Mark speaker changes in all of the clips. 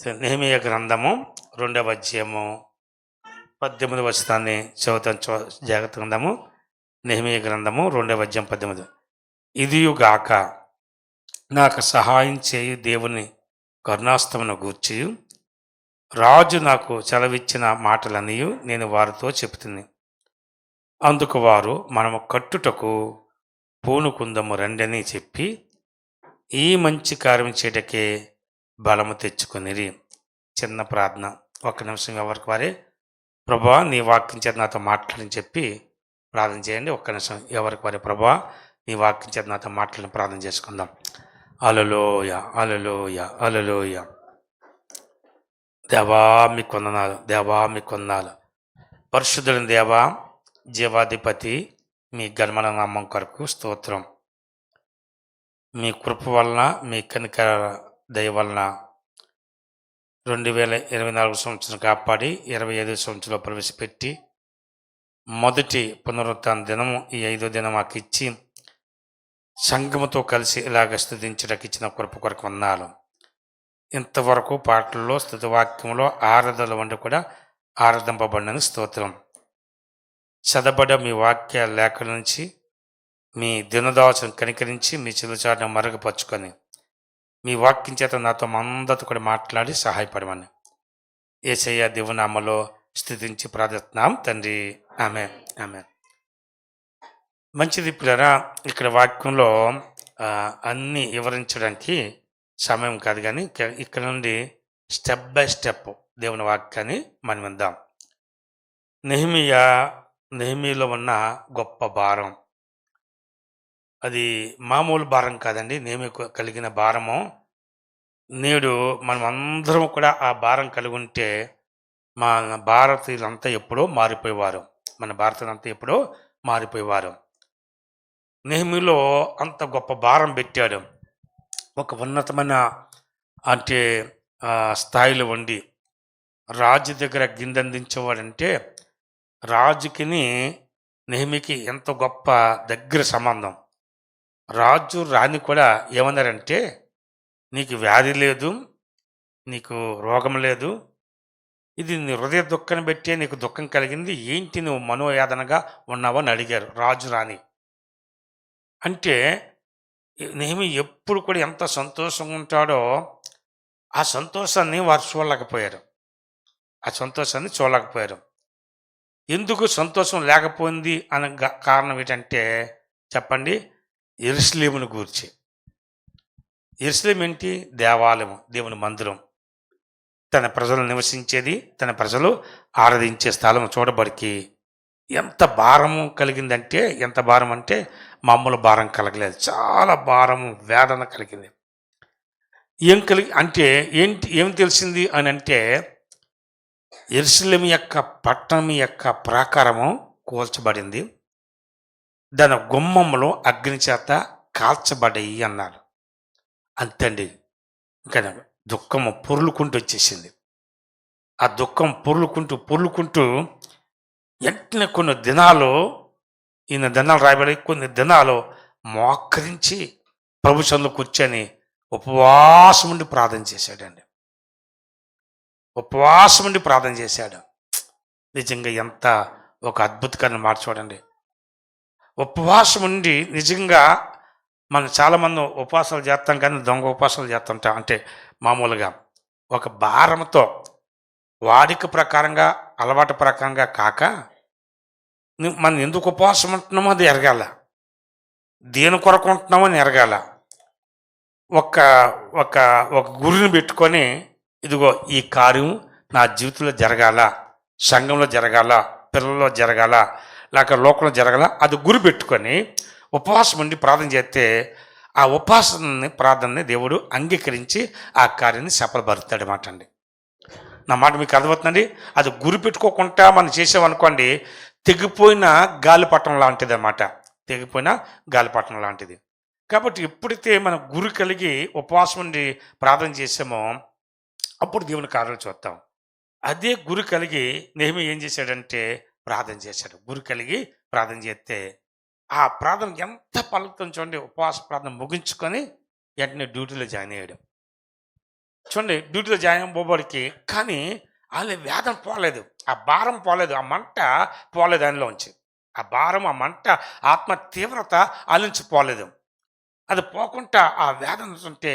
Speaker 1: నెహెమీయా గ్రంథము 2వ అధ్యాయము 18 వచనాన్ని చదువుతాను. జాగ్రత్తగా ఉందాము. నెహెమీయా గ్రంథము 2వ అధ్యాయం 18. ఇదియుగాక నాకు సహాయం చేయు దేవుని కరుణాస్తమును గూర్చి రాజు నాకు సెలవిచ్చిన మాటలన్నీ నేను వారితో చెబుతుంది. అందుకు వారు, మనము కట్టుటకు పూనుకుందము రండని చెప్పి ఈ మంచి కార్యం చేయటకే బలము తెచ్చుకొనిరి. చిన్న ప్రార్థన. ఒక్క నిమిషం ఎవరికి వారే ప్రభా నీ వాక్యం చేత నాతో మాట్లాడని చెప్పి ప్రార్థన చేయండి. ఒక్క నిమిషం ఎవరికి వారే ప్రభా నీ వాక్యం చేత నాతో మాట్లాడిన ప్రార్థన చేసుకుందాం. హల్లెలూయ హల్లెలూయ హల్లెలూయ. దేవా మీకు వందనాలు, దేవా మీకు వందనాలు. పరిశుద్ధులైన దేవా, జీవాధిపతి, మీ ఘనమైన నామం కొరకు స్తోత్రం. మీ కృప వలన, మీ కనికర దయ వలన 2024 సంవత్సరం కాపాడి 25 సంవత్సరంలో ప్రవేశపెట్టి మొదటి పునరుత్థాన దినము ఈ 5వ దినం మాకు ఇచ్చి సంఘముతో కలిసి ఇలాగ స్తుతించడానికి ఇచ్చిన కృప కొరకు వందనాలు. ఇంతవరకు పాటల్లో స్తుతివాక్యంలో ఆరాధనల వంటి కూడా ఆరాధింపబడిన స్తోత్రం. చదవబడ మీ వాక్య లేఖల నుంచి మీ దినదాసును కనికరించి మీ చిలుచాటును మరుగుపరుచుకొని మీ వాక్యం చేత నాతో అందరితో కూడా మాట్లాడి సహాయపడమని యేసయ్య దేవునామలో స్తుతించి ప్రార్థిస్తున్నాం తండ్రి. ఆమేన్ ఆమేన్. మంచిది పిల్లరా, ఇక్కడ వాక్యంలో అన్నీ వివరించడానికి సమయం కాదు, కానీ ఇక్కడ నుండి స్టెప్ బై స్టెప్ దేవుని వాక్యాన్ని మనం విందాం. నెహెమీయాలో ఉన్న గొప్ప భారం, అది మామూలు భారం కాదండి. నెహెమీయా కలిగిన భారము. నేడు మనం అందరం కూడా ఆ భారం కలిగి ఉంటే మన భారతీయులంతా ఎప్పుడో మారిపోయేవారు. నెహెమీయాలో అంత గొప్ప భారం పెట్టాడు. ఒక ఉన్నతమైన అంటే స్థాయిలో ఉండి రాజు దగ్గర గిందందించేవాడంటే రాజుకిని నెహెమీయాకి ఎంత గొప్ప దగ్గర సంబంధం. రాజు రాణి కూడా ఏమన్నారంటే, నీకు వ్యాధి లేదు, నీకు రోగం లేదు, ఇది నీ హృదయ దుఃఖాన్ని బట్టే నీకు దుఃఖం కలిగింది, ఏంటి నువ్వు మనోయాదనగా ఉన్నావు అని అడిగారు రాజు రాణి. అంటే నెహెమీయా ఎప్పుడు కూడా ఎంత సంతోషంగా ఉంటాడో ఆ సంతోషాన్ని వారు చూడలేకపోయారు. ఎందుకు సంతోషం లేకపోయింది అనే కారణం ఏంటంటే చెప్పండి, యెరూషలేమును గూర్చి. యెరూషలేం ఏంటి? దేవాలయం, దేవుని మందిరం, తన ప్రజలు నివసించేది, తన ప్రజలు ఆరాధించే స్థలం చూడబడికి ఎంత భారము కలిగిందంటే, ఎంత భారం అంటే మామూలు భారం కలగలేదు, చాలా భారము, వేదన కలిగింది. ఏం తెలిసింది అని అంటే, యెరూషలేము యొక్క పట్టణం యొక్క ప్రాకారము కూల్చబడింది, దాని గుమ్మములో అగ్ని చేత కాల్చబడ్డాయి అన్నారు. అంతండి. ఇంకా దుఃఖము పొర్లుకుంటూ వచ్చేసింది. ఆ దుఃఖం పొర్లుకుంటూ వెంటనే కొన్ని దినాలు రాయబడి కొన్ని దినాలు మోకరించి ప్రభు సన్నిధిలో కూర్చొని ఉపవాసం ఉండి ప్రార్థన చేశాడు. నిజంగా ఎంత ఒక అద్భుతకరమైన మాట చూడండి. ఉపవాసం ఉండి నిజంగా మనం చాలామంది ఉపవాసాలు చేస్తాం, కానీ దొంగ ఉపవాసాలు చేస్తుంటాం. అంటే మామూలుగా ఒక భారంతో వాడిక ప్రకారంగా, అలవాటు ప్రకారంగా కాక మనం ఎందుకు ఉపవాసం ఉంటున్నామో అది ఎరగాల, దేని కొరకు ఉంటున్నామో అని ఎరగాల. ఒక ఒక ఒక గురిని పెట్టుకొని, ఇదిగో ఈ కార్యం నా జీవితంలో జరగాల, సంఘంలో జరగాల, పిల్లల్లో జరగాల, లేక లోకంలో జరగాల, అది గురి పెట్టుకొని ఉపవాసం ఉండి ప్రార్థన చేస్తే ఆ ప్రార్థనని దేవుడు అంగీకరించి ఆ కార్యాన్ని సఫలపరుస్తాడు మాట అండి. నా మాట మీకు అర్థమవుతుందండి. అది గురి పెట్టుకోకుండా మనం చేసామనుకోండి, తెగిపోయిన గాలిపటం లాంటిది. కాబట్టి ఎప్పుడైతే మనం గురి కలిగి ఉపవాసం ఉండి ప్రార్థన చేసామో అప్పుడు దేవుని కార్యాలు చూస్తాం. అదే గురి కలిగి నెహెమీయా ఏం చేశాడంటే ప్రార్థన చేశాడు. గురి కలిగి ప్రార్థన చేస్తే ఆ ప్రార్థన ఎంత పలుకుతుంది చూడండి. ఉపవాస ప్రార్థన ముగించుకొని వెంటనే డ్యూటీలో జాయిన్ అయ్యాడు. చూడండి డ్యూటీలో జాయిన్ అవ్వబడికి, కానీ వాళ్ళ వేదన పోలేదు, ఆ భారం పోలేదు, ఆ మంట పోలేదు ఆయనలోంచి. ఆ భారం, ఆ మంట, ఆత్మ తీవ్రత వాళ్ళ నుంచి పోలేదు. అది పోకుండా ఆ వేదన ఉంటే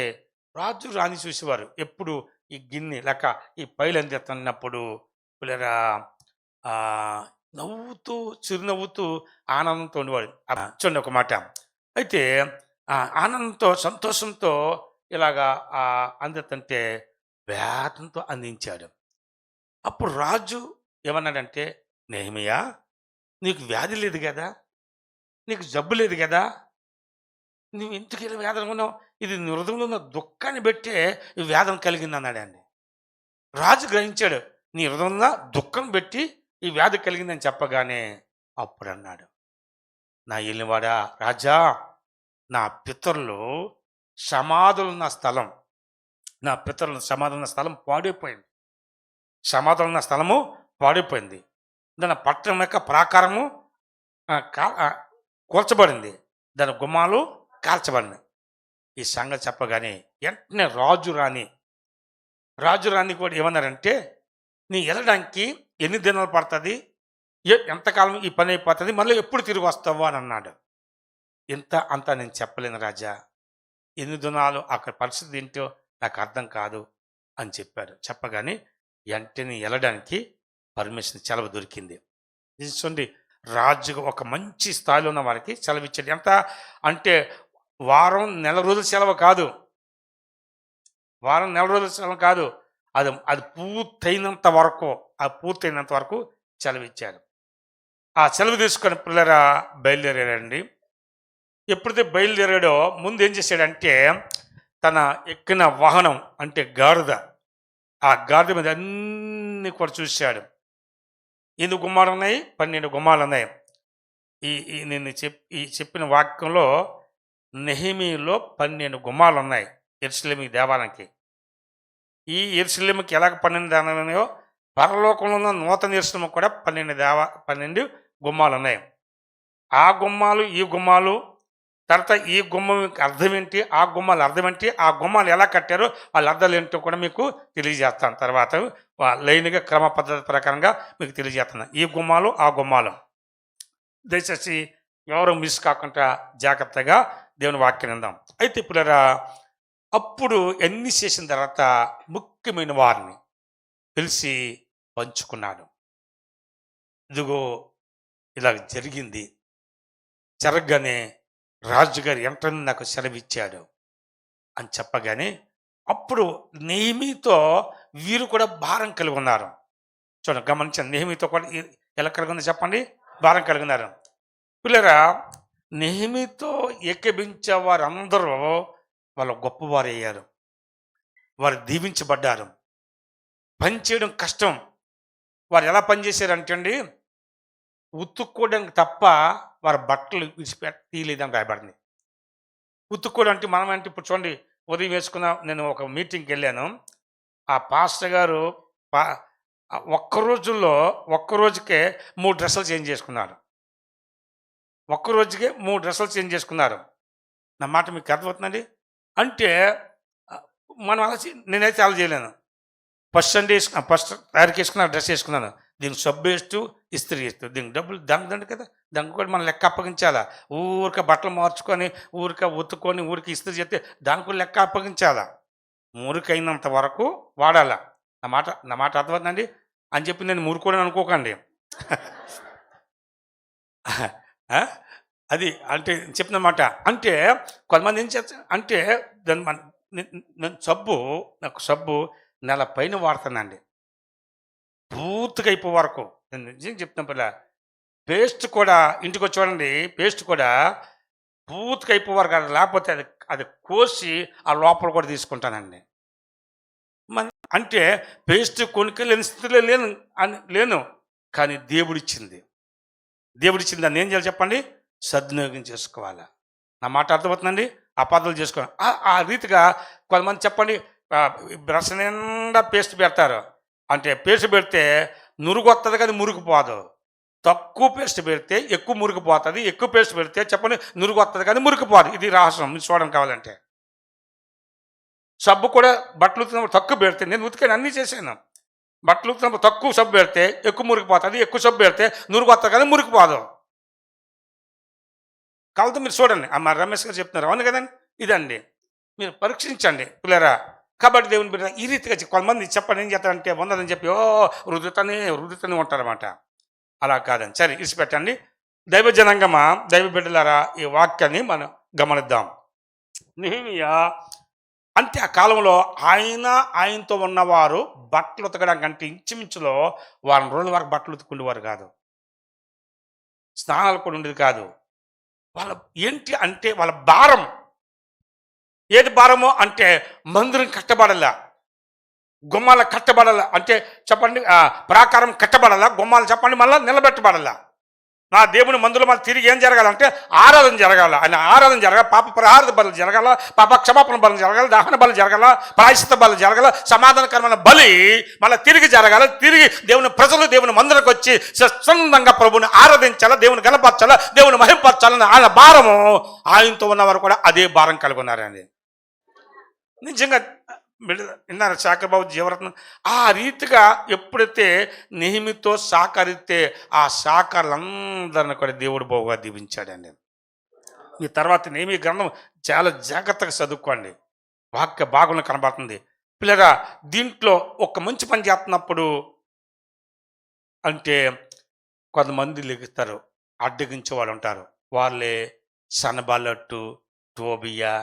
Speaker 1: రాజు రాణి చూసేవారు ఎప్పుడు ఈ గిన్నె లేక ఈ పైలు అందిస్తున్నప్పుడు పిల్లరా ఆ, నవ్వుతూ చిరునవ్వుతూ ఆనందంతో ఉండేవాడు. చూడండి ఒక మాట. అయితే ఆనందంతో సంతోషంతో ఇలాగా అందిస్తుంటే వేదంతో అందించాడు. అప్పుడు రాజు ఏమన్నాడంటే, నెహెమీయా, నీకు వ్యాధి లేదు కదా, నీకు జబ్బు లేదు కదా, నువ్వు ఎందుకు ఇలా వేదన ఉన్నావు? ఇది నీ హృదయంలో ఉన్న దుఃఖాన్ని బట్టే ఈ వేదన కలిగింది అన్నాడండి. రాజు గ్రహించాడు, నీ హృదయంలో దుఃఖం పెట్టి ఈ వ్యాధి కలిగిందని చెప్పగానే అప్పుడు అన్నాడు, నా ఏలినవాడా రాజా, నా పితరులు సమాధులున్న స్థలం, నా పితరుల సమాధులున్న స్థలం పాడైపోయింది. సమాధులున్న స్థలము పాడైపోయింది. దాని పట్టణం యొక్క ప్రాకారము కూల్చబడింది, దాని గుమ్మాలు కాల్చబడింది. ఈ సంగతి చెప్పగానే వెంటనే రాజు రాణి కూడా ఏమన్నారంటే, నీ వెళ్ళడానికి ఎన్ని దినాలు పడుతుంది, ఎంతకాలం ఈ పని అయిపోతుంది, మళ్ళీ ఎప్పుడు తిరిగి వస్తావు అని అన్నాడు. అంతా నేను చెప్పలేను రాజా, ఎన్ని దినాలు అక్కడ పరిస్థితి ఏంటో నాకు అర్థం కాదు అని చెప్పాడు. చెప్పగానే వెంటనే వెళ్ళడానికి పర్మిషన్, సెలవు దొరికింది. చూడండి, రాజుగా ఒక మంచి స్థాయిలో ఉన్న వారికి సెలవు ఇచ్చాడు. ఎంత అంటే వారం నెల రోజుల సెలవు కాదు, అది పూర్తయినంత వరకు సెలవు ఇచ్చాడు. ఆ సెలవు తీసుకొని పిల్లరా బయలుదేరాడండి. ఎప్పుడైతే బయలుదేరాడో ముందు ఏం చేశాడంటే, తన ఎక్కిన వాహనం అంటే గాడిద, ఆ గాడిద మీద అన్ని కూడా చూశాడు. ఎన్ని గుమ్మాలు ఉన్నాయి? 12 గుమ్మాలు ఉన్నాయి. నేను చెప్పిన వాక్యంలో నెహెమీయాలో 12 గుమ్మాలు ఉన్నాయి యెరూషలేము దేవాలయానికి. ఈ యెరూషలేముకి ఎలాగ 12 దేవాలయాలు ఉన్నాయో, పరలోకంలో ఉన్న నూతన యెరూషలేము కూడా 12 గుమ్మాలు ఉన్నాయి. ఆ గుమ్మాలు, ఈ గుమ్మాలు, తర్వాత ఈ గుమ్మం అర్థం ఏంటి, ఆ గుమ్మాలు అర్థం ఏంటి, ఆ గుమ్మాలు ఎలా కట్టారో వాళ్ళ అర్థాలు ఏంటో కూడా మీకు తెలియజేస్తాను. తర్వాత లైన్గా క్రమ పద్ధతి ప్రకారంగా మీకు తెలియజేస్తాను. ఈ గుమ్మాలు, ఆ గుమ్మాలు. దయచేసి ఎవరు మిస్ కాకుండా జాగ్రత్తగా దేవుని వాక్యం విందాం. అయితే ఇప్పుడు అప్పుడు ఎన్ని చేసిన తర్వాత ముఖ్యమైన వారిని పిలిచి పంచుకున్నాడు. ఇదిగో ఇలా జరిగింది. జరగగానే రాజుగారు వెంటనే నాకు సెలవు ఇచ్చాడు అని చెప్పగానే అప్పుడు నెహెమీయాతో వీరు కూడా భారం కలిగి ఉన్నారు. చూడండి, గమనించండి, నెహెమీయాతో కూడా ఎలా కలిగి ఉంది చెప్పండి, భారం కలిగి ఉన్నారు. పిల్లరా, నెహెమీయాతో ఏకీభించే వారందరూ వాళ్ళ గొప్పవారు అయ్యారు, వారు దీవించబడ్డారు. పని చేయడం కష్టం. వారు ఎలా పనిచేశారంటే అండి, ఉతుక్కోవడానికి తప్ప వారి బట్టలు తీయలేదని రాయబడింది. ఉతుక్కోవడం అంటే మనం అంటే ఇప్పుడు చూడండి, ఉదయం వేసుకున్న, నేను ఒక మీటింగ్కి వెళ్ళాను. ఆ పాస్టర్ గారు ఒక్క రోజుకే 3 డ్రెస్సులు చేంజ్ చేసుకున్నారు. ఒక్క రోజుకే 3 డ్రెస్సులు చేంజ్ చేసుకున్నారు. నా మాట మీకు అర్థమవుతుందండి. అంటే మనం అలా నేనైతే అలా చేయలేను. ఫస్ట్ తయారుకి వేసుకున్న డ్రెస్ వేసుకున్నాను, దీనికి సబ్బు వేస్తూ ఇస్త్రీ వేస్తూ దీనికి డబ్బులు దండి కదా, దానికి కూడా మనం లెక్క అప్పగించాలా. ఊరికే బట్టలు మార్చుకొని ఊరికే ఉతుక్కొని ఊరికి ఇస్త్రీ చేస్తే దానికి కూడా లెక్క అప్పగించాలా. మురికైనంత వరకు వాడాలా. నా మాట అర్థమవుతుందండి అని చెప్పి నేను మురుకోని అనుకోకండి. అది అంటే చెప్పిన మాట. అంటే కొంతమంది ఏం చేస్తా అంటే నేను సబ్బు నెల పైన వాడతానండి, పూర్తిగా అయిపో వరకు. నేను నిజంగా చెప్తున్నా పిల్ల, పేస్ట్ కూడా ఇంటికి వచ్చి చూడండి, పేస్ట్ కూడా పూర్తిగా అయిపో వరకు, లేకపోతే అది కోసి ఆ లోపల కూడా తీసుకుంటానండి. అంటే పేస్ట్ కొనుక్కెళ్ళని స్థితిలో లేను, కానీ దేవుడిచ్చింది దాన్ని ఏం చేయాలి చెప్పండి, సద్వినియోగం చేసుకోవాలా. నా మాట అర్థమవుతుందండి. అపార్థాలు చేసుకోవాలి. ఆ రీతిగా కొంతమంది చెప్పండి, బ్రష్ నిండా పేస్ట్ పెడతారు. అంటే పేస్ట్ పెడితే నురుగు వస్తుంది కానీ మురికిపోదు. తక్కువ పేస్ట్ పెడితే ఎక్కువ మురికిపోతుంది, ఎక్కువ పేస్ట్ పెడితే చెప్పండి నురుగు వస్తుంది కానీ మురికిపోదు. ఇది రహస్యం, మీరు చూడడం కావాలంటే. సబ్బు కూడా బట్టలు ఉతుకున్నప్పుడు తక్కువ పెడితే, నేను ఉతికాను, అన్నీ చేశాను. బట్టలు ఉతుకున్నప్పుడు తక్కువ సబ్బు పెడితే ఎక్కువ మురికిపోతుంది, ఎక్కువ సబ్బు పెడితే నురుగు వస్తుంది కానీ మురికిపోదు. కాబట్టి మీరు చూడండి, మా రమేష్ గారు చెప్తున్నారు, అవును కదండి. ఇదండి, మీరు పరీక్షించండి పిల్లరా. కాబట్టి దేవుని బిడ్డ ఈ రీతిగా కొంతమంది చెప్పండి ఏం చేస్తారంటే ఉన్నదని చెప్పి రుదుతనే ఉంటారన్నమాట. అలా కాదండి. సరే, ఇసిపెట్టండి. దైవ జనాంగమా, దైవ బిడ్డలారా, ఈ వాక్యాన్ని మనం గమనిద్దాం. నెహెమీయా అంటే ఆ కాలంలో ఆయనతో ఉన్నవారు బట్టలు ఉతకడానికి అంటే ఇంచుమించులో వారం రోజుల వరకు బట్టలు ఉతుకుండేవారు కాదు, స్నానాలు కూడా ఉండేది కాదు. వాళ్ళ ఏంటి అంటే వాళ్ళ భారం ఏది భారమో అంటే మందిరం కట్టబడాల, గుమ్మాల కట్టబడాల, అంటే చెప్పండి ప్రాకారం కట్టబడాల, గుమ్మాలు చెప్పండి మళ్ళీ నిలబెట్టబడాల. నా దేవుని మందులో మళ్ళీ తిరిగి ఏం జరగాలంటే ఆరాధన జరగాల. ఆయన ఆరాధన జరగాల, పాప పరిహార బలు జరగాల, పాప క్షమాపణ బలు జరగాల, దహన బలు జరగాల, ప్రాయశ్చిత్త బలు జరగాల, సమాధానకరమైన బలి మళ్ళీ తిరిగి జరగాల. తిరిగి దేవుని ప్రజలు దేవుని మందిరకు వచ్చి స్వచ్ఛందంగా ప్రభుని ఆరాధించాలా, దేవుని గణపరచాలా, దేవుని మహింపరచాలని ఆయన భారము. ఆయనతో ఉన్నవారు కూడా అదే భారం కలిగి ఉన్నారండి. నిజంగా విన్నారు శాఖబాబు జీవరత్నం ఆ రీతిగా ఎప్పుడైతే నెహెమీతో సహకరిస్తే ఆ సహకారులందరిని కూడా దేవుడు బాగుగా దీవించాడండి. ఈ తర్వాత నెహెమీ గ్రంథం చాలా జాగ్రత్తగా చదువుకోండి, వాక్య భాగంలో కనబడుతుంది. పిల్లరా, దీంట్లో ఒక మంచి పని చేస్తున్నప్పుడు అంటే కొంతమంది లెగుస్తారు, అడ్డగించే వాళ్ళు ఉంటారు. వాళ్ళే సనబల్లట్టు, టోబియా,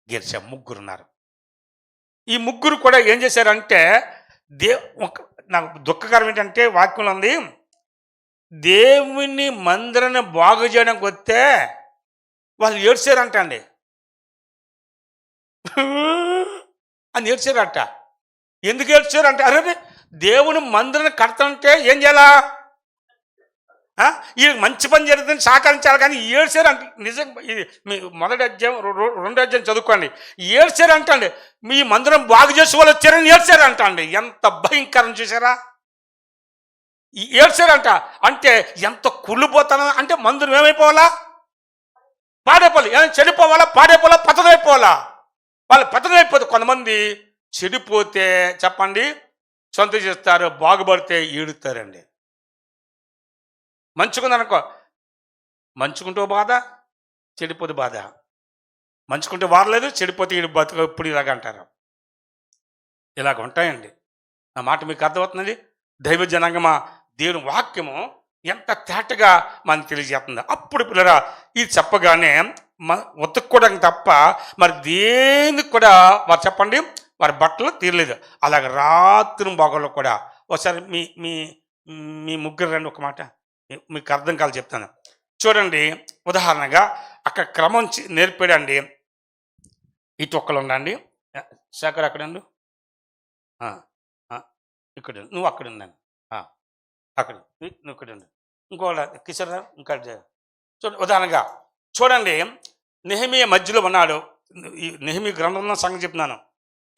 Speaker 1: గిర్షా ముగ్గురున్నారు. ఈ ముగ్గురు కూడా ఏం చేశారంటే నాకు దుఃఖకరం ఏంటంటే వాక్యంలో ఉంది, దేవుని మందిరాన్ని బాగు చేయడానికి వస్తే వాళ్ళు ఏడ్చారంట అండి అని ఏడ్చారట. ఎందుకు ఏడ్చారంటే, అరే దేవుని మందిరాన్ని కడతానంటే ఏం చేయాలా, ఈ మంచి పని జరుగుతుంది సహకరించాలి కానీ ఏడ్చారంట. నిజం, ఇది మీ మొదటి అధ్యాయం 2వ అధ్యాయం చదువుకోండి. ఏడ్చారంట అండి, మీ మందిరం బాగు చేసి వాళ్ళు వచ్చారని ఏడ్చారంట అండి. ఎంత భయంకరం చూసారా, ఏడ్చారంట. అంటే ఎంత కుళ్ళిపోతాను అంటే మందిరం ఏమైపోవాలా, పాడైపోవాలి, ఏమైనా చెడిపోవాలా, పాడైపోవాలా, పతనైపోవాలా. వాళ్ళు పతనైపోతే కొంతమంది చెడిపోతే చెప్పండి సంతోషిస్తారు, బాగుపడితే ఏడుతారండి. మంచుకుందనుకో, మంచుకుంటూ బాధ, చెడిపోతే బాధ. మంచుకుంటే వారలేదు, చెడిపోతే ఈడు బతుకు ఇప్పుడు ఇలాగ అంటారు. ఇలాగ ఉంటాయండి. నా మాట మీకు అర్థమవుతుంది. దైవ జనాంగమా, దేవుని వాక్యము ఎంత తేటగా మనకు తెలియజేస్తుంది. అప్పుడు పిల్లరా ఇది చెప్పగానే ఉతుక్కోవడానికి తప్ప మరి దేనికి కూడా వారు చెప్పండి వారి బట్టలు తీరలేదు. అలాగే రాత్రి బాగోళ్ళు కూడా. ఒకసారి మీ మీ మీ ముగ్గురు రండి, ఒక మాట మీకు అర్థం కాదు చెప్తాను చూడండి. ఉదాహరణగా అక్కడ క్రమం నేర్పాడండి. ఇటు ఒక్కలు ఉండండి, శేఖర్ అక్కడ ఉండు, ఇక్కడ నువ్వు అక్కడ ఉన్నాను, అక్కడ నువ్వు ఇక్కడ ఉండు, ఇంకోళ్ళ కిషోర్ ఇంకా చూడండి. ఉదాహరణగా చూడండి, నెహెమీయా మధ్యలో ఉన్నాడు. ఈ నెహెమీయా గ్రంథంలో సంగతి చెప్తున్నాను.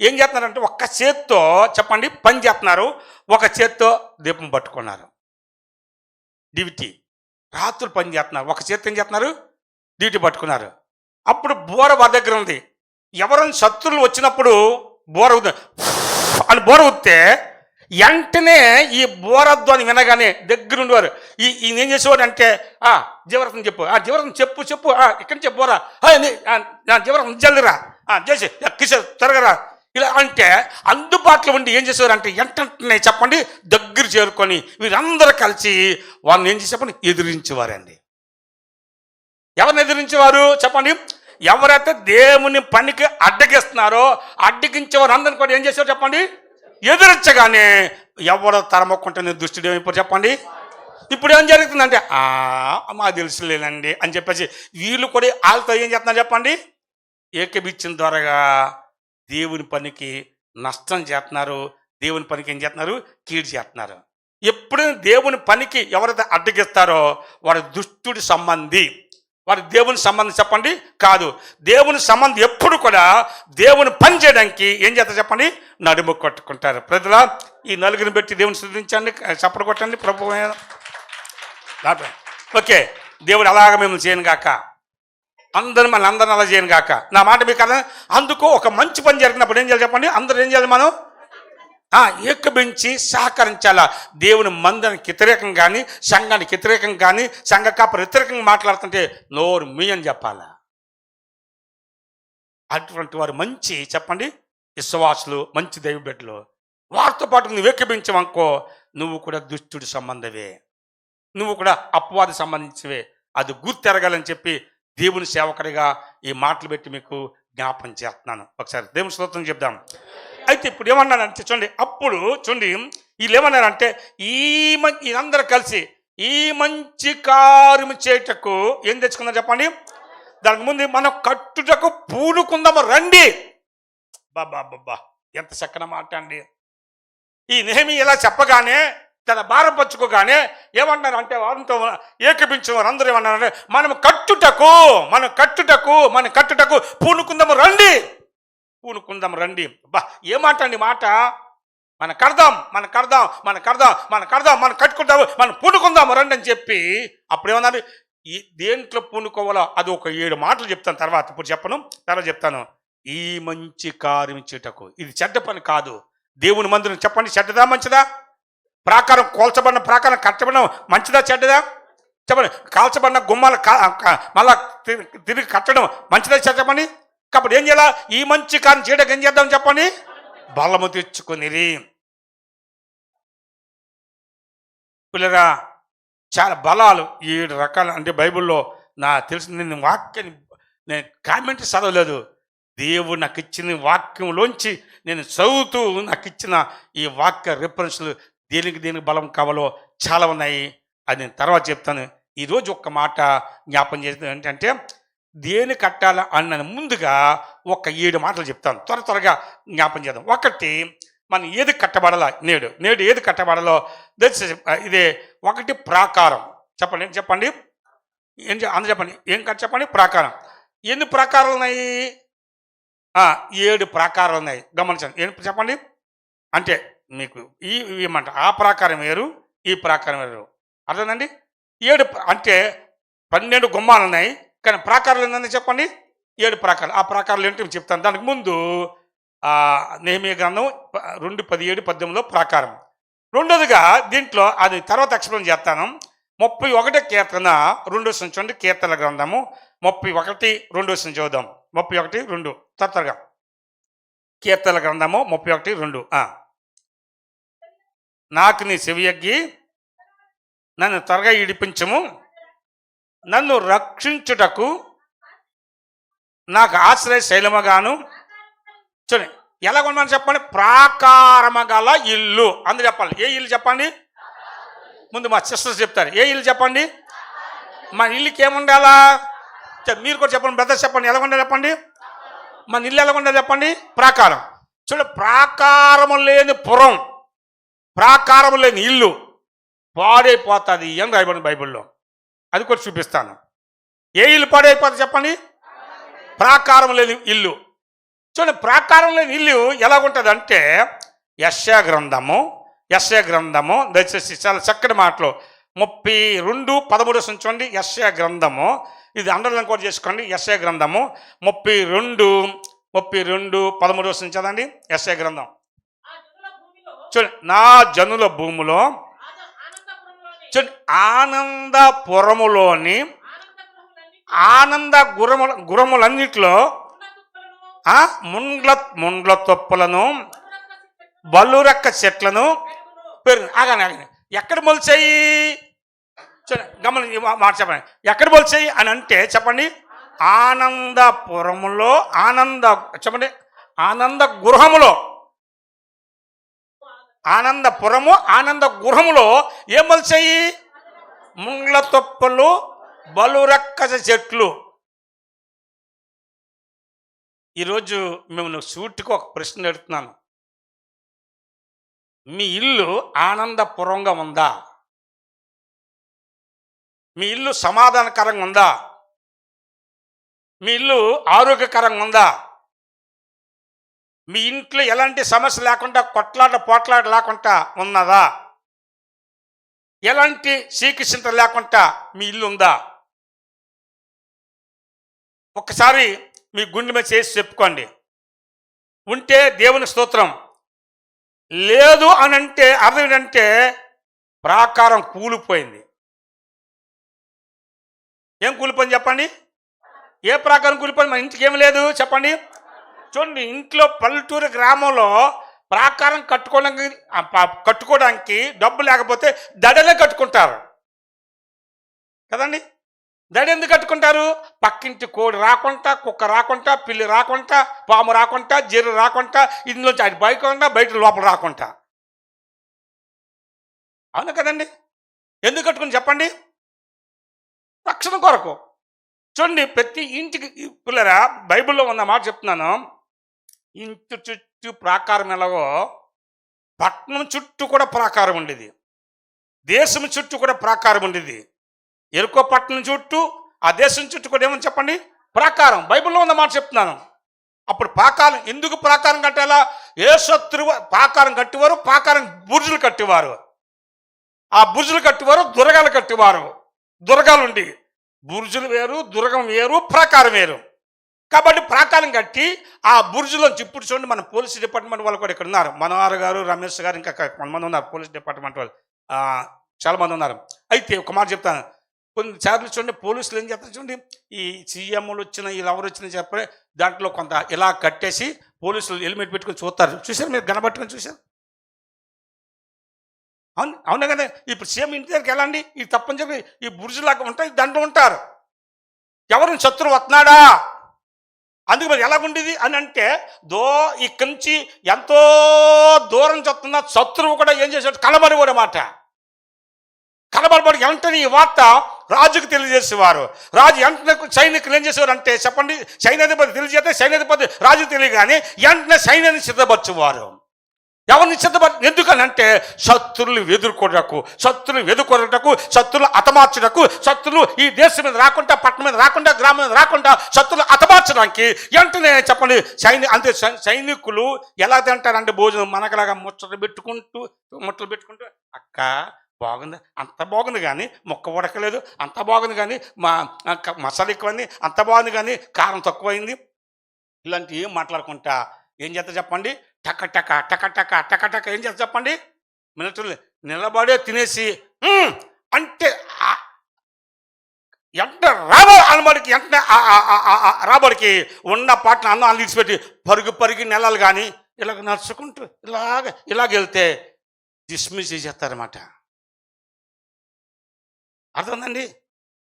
Speaker 1: ఏం చేస్తున్నారంటే ఒక్క చేత్తో చెప్పండి పని చేస్తున్నారు, ఒక చేత్తో దీపం పట్టుకున్నారు. డ్యూటీ రాత్రులు పని చేస్తున్నారు, ఒక చేతి ఏం చేస్తున్నారు డ్యూటీ పట్టుకున్నారు. అప్పుడు బోర వారి దగ్గర ఉంది. ఎవరైనా శత్రువులు వచ్చినప్పుడు బోర అని బోర ఊస్తే వెంటనే ఈ బోరద్వాన్ని వినగానే దగ్గర ఉండేవారు. ఈయన ఏం చేసేవాడు అంటే జీవరత్నం చెప్పు, జీవరత్నం చెప్పు చెప్పు ఇక్కడి నుంచి బోరా జీవరత్నం జల్దిరా చేసి కిషోర్ త్వరగరా ఇలా అంటే అందుబాటులో ఉండి ఏం చేసేవారు అంటే వెంటనే చెప్పండి దగ్గర చేరుకొని వీరందరూ కలిసి వాళ్ళని ఏం చేసి చెప్పండి ఎదిరించేవారండి. ఎవరిని ఎదిరించేవారు చెప్పండి, ఎవరైతే దేవుని పనికి అడ్డగిస్తున్నారో అడ్డగించేవారు అందరిని కూడా ఏం చేసేవారు చెప్పండి ఎదిరించగానే ఎవరో తరమొక్కుంటే దుష్టుడు ఏమైపోయి చెప్పండి. ఇప్పుడు ఏం జరుగుతుందంటే మాకు తెలుసులేనండి అని చెప్పేసి వీళ్ళు కూడా వాళ్ళతో ఏం చేస్తున్నారు చెప్పండి ఏకబిచ్చిన ద్వారాగా దేవుని పనికి నష్టం చేస్తున్నారు, దేవుని పనికి ఏం చేస్తున్నారు కీడు చేస్తున్నారు. ఎప్పుడైనా దేవుని పనికి ఎవరైతే అడ్డగిస్తారో వారి దుష్టుడి సంబంధి, వారి దేవుని సంబంధం చెప్పండి కాదు. దేవుని సంబంధం ఎప్పుడు కూడా దేవుని పని చేయడానికి ఏం చేస్తారు చెప్పండి నడుము కొట్టుకుంటారు. ప్రజల ఈ నలుగురిని పెట్టి దేవుని స్తుతించండి, చప్పట్లు కొట్టండి ప్రభు. ఓకే, దేవుడు అలాగ మిమ్మల్ని చేయను గాక. అందరూ మన అందరిని అలా చేయను కాక, నా మాట మీకు అర్థం. అందుకు ఒక మంచి పని జరిగినప్పుడు ఏం చేయాలి చెప్పండి? అందరూ ఏం చేయాలి? మనం ఏకబించి సహకరించాలా. దేవుని మందిరానికి వ్యతిరేకం కానీ, సంఘానికి వ్యతిరేకం కానీ, సంఘ కాపరి వ్యతిరేకంగా మాట్లాడుతుంటే నోరు మీ అని చెప్పాలా. అటువంటి వారు మంచి చెప్పండి విశ్వాసులు, మంచి దైవ బిడ్డలు. వారితో పాటు నువ్వు ఏకబించవనుకో, నువ్వు కూడా దుష్టుడి సంబంధవే, నువ్వు కూడా అపవాది సంబంధించివే. అది గుర్తెరగాలని చెప్పి దేవుని సేవకుడిగా ఈ మాటలు పెట్టి మీకు జ్ఞాపం చేస్తున్నాను. ఒకసారి దేవుని స్తోత్రం చెప్దాం. అయితే ఇప్పుడు ఏమన్నారంటే చూడండి, అప్పుడు చూడండి వీళ్ళు ఏమన్నారంటే వీళ్ళందరూ కలిసి ఈ మంచి కార్యము చేయటకు ఏం తెచ్చుకుందాం చెప్పండి? దానికి ముందు మనం కట్టుటకు పూనుకుందాము రండి. బాబా ఎంత చక్కన మాట అండి. ఈ నెహెమీయా ఇలా చెప్పగానే, తన భారం పంచుకోగానే ఏమన్నారు అంటే, వారితో ఏకపించిన వారు అందరూ ఏమన్నారంటే, మనం కట్టుటకు పూనుకుందాము రండి, పూనుకుందాం రండి. బా ఏ మాట అండి మాట. మనం కట్టుకుందాము, మనం పూనుకుందాము రండి అని చెప్పి అప్పుడు ఏమన్నారు? ఈ దేంట్లో పూనుకోవాలో అది ఒక 7 మాటలు చెప్తాను తర్వాత. ఇప్పుడు చెప్పను, తర్వాత చెప్తాను. ఈ మంచి కార్యం చేయుటకు, ఇది చెడ్డ పని కాదు. దేవుని మందిరం చెప్పండి, చెడ్డదా మంచిదా? ప్రాకారం కోల్చబడిన ప్రాకారం కట్టబడిన మంచిదా చెడ్డదా చెప్పండి? కాల్చబడిన గుమ్మాలు మళ్ళా తిరిగి కట్టడం మంచిదా చెప్పండి? కాబట్టి ఏం చేయాలా? ఈ మంచి కార్యం చేయడానికి ఏం చేద్దాం చెప్పండి? బలము తెచ్చుకొనిరి. పిల్లరా, చాలా బలాలు 7 రకాలు అంటే బైబిల్లో తెలిసి నేను వాక్యాన్ని నేను కామెంట్ చదవలేదు. దేవుడు నాకు ఇచ్చిన వాక్యంలోంచి నేను చదువుతూ నాకు ఇచ్చిన ఈ వాక్య రిఫరెన్స్లు దేనికి బలం కావాలో చాలా ఉన్నాయి. అది నేను తర్వాత చెప్తాను. ఈరోజు ఒక్క మాట జ్ఞాపం చేస్తుంది ఏంటంటే, దేని కట్టాల అన్న ముందుగా ఒక 7 మాటలు చెప్తాను. త్వరగా జ్ఞాపం చేద్దాం. ఒకటి, మనం ఏది కట్టబడాలా, నేడు ఏది కట్టబడాలో ఇదే. ఒకటి ప్రాకారం. చెప్పండి అందరూ చెప్పండి ఏం చెప్పండి? ప్రాకారం. ఎన్ని ప్రాకారాలు ఉన్నాయి? 7 ప్రాకారాలు ఉన్నాయి. గమనించండి. ఏం చెప్పండి అంటే మీకు ఏమంట, ఆ ప్రాకారం వేరు, ఈ ప్రాకారం వేరు. అర్థండి? 7 అంటే 12 గుమ్మాలు ఉన్నాయి, కానీ ప్రాకారాలు ఏంటంటే చెప్పండి 7 ప్రాకారాలు. ఆ ప్రాకారాలు ఏంటో చెప్తాను. దానికి ముందు నెహెమీయా గ్రంథం 2:17-18 ప్రాకారం. రెండోదిగా దీంట్లో అది తర్వాత ఎక్స్ప్లెయిన్ చేస్తాను. 31 కీర్తన 2 చూడండి. కీర్తన గ్రంథము 31:2 చదువుదాం. 31:2 త్వరగా. కీర్తన గ్రంథము 31:2. నాకు నీ చెవియగ్గి నన్ను త్వరగా ఇడిపించము, నన్ను రక్షించుటకు నాకు ఆశ్రయ శైలముగాను. చూడండి ఎలా ఉండమని చెప్పండి? ప్రాకారము గల ఇల్లు. అందరూ చెప్పాలి. ఏ ఇల్లు చెప్పండి? ముందు మా సిస్టర్స్ చెప్తారు. ఏ ఇల్లు చెప్పండి? మన ఇల్లుకి ఏముండాలా? మీరు కూడా చెప్పండి. బ్రదర్స్ చెప్పండి. ఎలా ఉండాలి చెప్పండి? మన ఇల్లు ఎలా ఉండాలి చెప్పండి? ప్రాకారం. చూడండి, ప్రాకారము లేని పురం, ప్రాకారం లేని ఇల్లు పాడైపోతుంది అని రాయబడింది బైబిల్లో. అది కూడా చూపిస్తాను. ఏ ఇల్లు పాడైపోతుంది చెప్పండి? ప్రాకారం లేని ఇల్లు. చూడండి, ప్రాకారం లేని ఇల్లు ఎలాగుంటుంది అంటే, యెషయా గ్రంథము దయచేసి చాలా చక్కటి మాటలు 32:13 చూడండి. యెషయా గ్రంథము, ఇది అండర్లైన్ కూడా చేసుకోండి. యెషయా గ్రంథము 32:13 చదండి. యెషయా గ్రంథం చూడండి. నా జనుల భూమిలో చూడండి, ఆనందపురములోని ఆనంద గురములన్నిటిలో ముండ్ల తొప్పులను బలురెక్క చెట్లను ఆగానే ఎక్కడ మొలిచాయి గమని మాట చెప్పండి. ఎక్కడ మొలిచాయి అని అంటే చెప్పండి, ఆనందపురములో చెప్పండి ఆనంద గృహములో ఏం మొలిచాయి? ముండ్ల తొప్పలు, బలురెక్క చెట్లు. ఈరోజు మేము సూటికి ఒక ప్రశ్న అడుగుతున్నాను. మీ ఇల్లు ఆనందపురంగా ఉందా? మీ ఇల్లు సమాధానకరంగా ఉందా? మీ ఇల్లు ఆరోగ్యకరంగా ఉందా? మీ ఇంట్లో ఎలాంటి సమస్య లేకుండా, పోట్లాట లేకుండా ఉన్నదా? ఎలాంటి చీకచింత లేకుండా మీ ఇల్లు ఉందా? ఒక్కసారి మీ గుండె మీద చేసి చెప్పుకోండి. ఉంటే దేవుని స్తోత్రం, లేదు అని అంటే అర్థం ఏంటంటే ప్రాకారం కూలిపోయింది. ఏం కూలిపోయింది చెప్పండి? ఏ ప్రాకారం కూలిపోయింది? మన ఇంటికి ఏం లేదు చెప్పండి. చూడండి, ఇంట్లో పల్లెటూరు గ్రామంలో ప్రాకారం కట్టుకోవడానికి డబ్బు లేకపోతే దడలే కట్టుకుంటారు కదండి. దడ ఎందుకు కట్టుకుంటారు? పక్కింటి కోడి రాకుండా, కుక్క రాకుండా, పిల్లి రాకుండా, పాము రాకుండా, జీరు రాకుండా, ఇందులోంచి అది బయట లోపల రాకుండా. అవును కదండి. ఎందుకు కట్టుకుని చెప్పండి? రక్షణ కొరకు. చూడండి, ప్రతి ఇంటికి పిల్లరా బైబిల్లో ఉన్న మాట చెప్తున్నాను. ఇంటి చుట్టూ ప్రాకారం ఎలాగో పట్టణం చుట్టూ కూడా ప్రాకారం ఉండేది, దేశం చుట్టూ కూడా ప్రాకారం ఉండేది. ఎరుకో పట్టణం చుట్టూ, ఆ దేశం చుట్టూ కూడా ఏమని చెప్పండి? ప్రాకారం. బైబిల్లో ఉన్న మాట చెప్తున్నాను. అప్పుడు ప్రాకారం ఎందుకు ప్రాకారం కట్టాలా? ఏ శత్రువు ప్రాకారం కట్టేవారు, ప్రాకారం బుర్జులు కట్టేవారు. ఆ బుర్జులు కట్టేవారు, దుర్గాలు కట్టేవారు. దుర్గాలు ఉండి బుర్జులు వేరు, దుర్గం వేరు, ప్రాకారం వేరు. కాబట్టి ప్రాకారం కట్టి ఆ బుర్జులోంచి ఇప్పుడు చూడండి, మన పోలీస్ డిపార్ట్మెంట్ వాళ్ళు కూడా ఇక్కడ ఉన్నారు. మనోహర్ గారు, రమేష్ గారు, ఇంకా కొంతమంది ఉన్నారు పోలీస్ డిపార్ట్మెంట్ వాళ్ళు, చాలామంది ఉన్నారు. అయితే ఒక మాట చెప్తాను. కొన్నిసార్లు చూడండి పోలీసులు ఏం చేస్తారు చూడండి, ఈ సీఎంలు వచ్చిన వీళ్ళు ఎవరు వచ్చినా చెప్పే దాంట్లో కొంత ఇలా కట్టేసి పోలీసులు హెల్మెట్ పెట్టుకొని చూస్తారు. చూసారు మీరు? గనబట్టుకొని చూసారు? అవునా కదా. ఇప్పుడు సీఎం ఇంటి దగ్గరికి వెళ్ళండి, ఈ తప్పని చెప్పి ఈ బుర్జులాగా ఉంటాయి, దాంట్లో ఉంటారు. ఎవరిని శత్రువు వస్తున్నాడా? అందుకు మరి ఎలాగుండేది అని అంటే, ఇక్కడి నుంచి ఎంతో దూరం చెప్తున్న శత్రువు కూడా ఏం చేశాడు? కలబడిపోడే మాట. కలబడిపోయి వెంటనే ఈ వార్త రాజుకు తెలియజేసేవారు. రాజు వెంటనే సైనికులు ఏం చేసేవారు అంటే చెప్పండి, సైన్యాధిపతి తెలియజేస్తే సైన్యాధిపతి రాజు తెలియగానే వెంటనే సైన్యాన్ని సిద్ధపరచేవారు. ఎవరిని సిద్ధపరచు? ఎందుకనంటే శత్రువులు ఎదుర్కొనటకు, శత్రువులు హతమార్చుటకు, శత్రువులు ఈ దేశం మీద రాకుండా, పట్టణం మీద రాకుండా, గ్రామం మీద రాకుండా శత్రువులు హతమార్చడానికి వెంటనే చెప్పండి సైనికులు ఎలా తింటారంటే భోజనం మనకలాగా ముచ్చట్లు పెట్టుకుంటూ అక్క బాగుంది, అంత బాగుంది కానీ మొక్క ఉడకలేదు, అంత బాగుంది కానీ మసాలా ఎక్కువైంది, అంత బాగుంది కానీ కారం తక్కువైంది, ఇలాంటివి ఏం మాట్లాడుకుంటా ఏం చేస్తా చెప్పండి? టక టక టక టక టక టక ఏం చేస్తా చెప్పండి? మిలిటరీ నిలబడే తినేసి అంటే ఎంత రాబడికి వెంటనే రాబడికి ఉన్న పాటను అన్నం విడిచిపెట్టి పరుగు నెలలు కానీ ఇలాగ నడుచుకుంటూ ఇలాగెళ్తే డిస్మిస్ చేసేస్తారన్నమాట. అర్థమైందండి?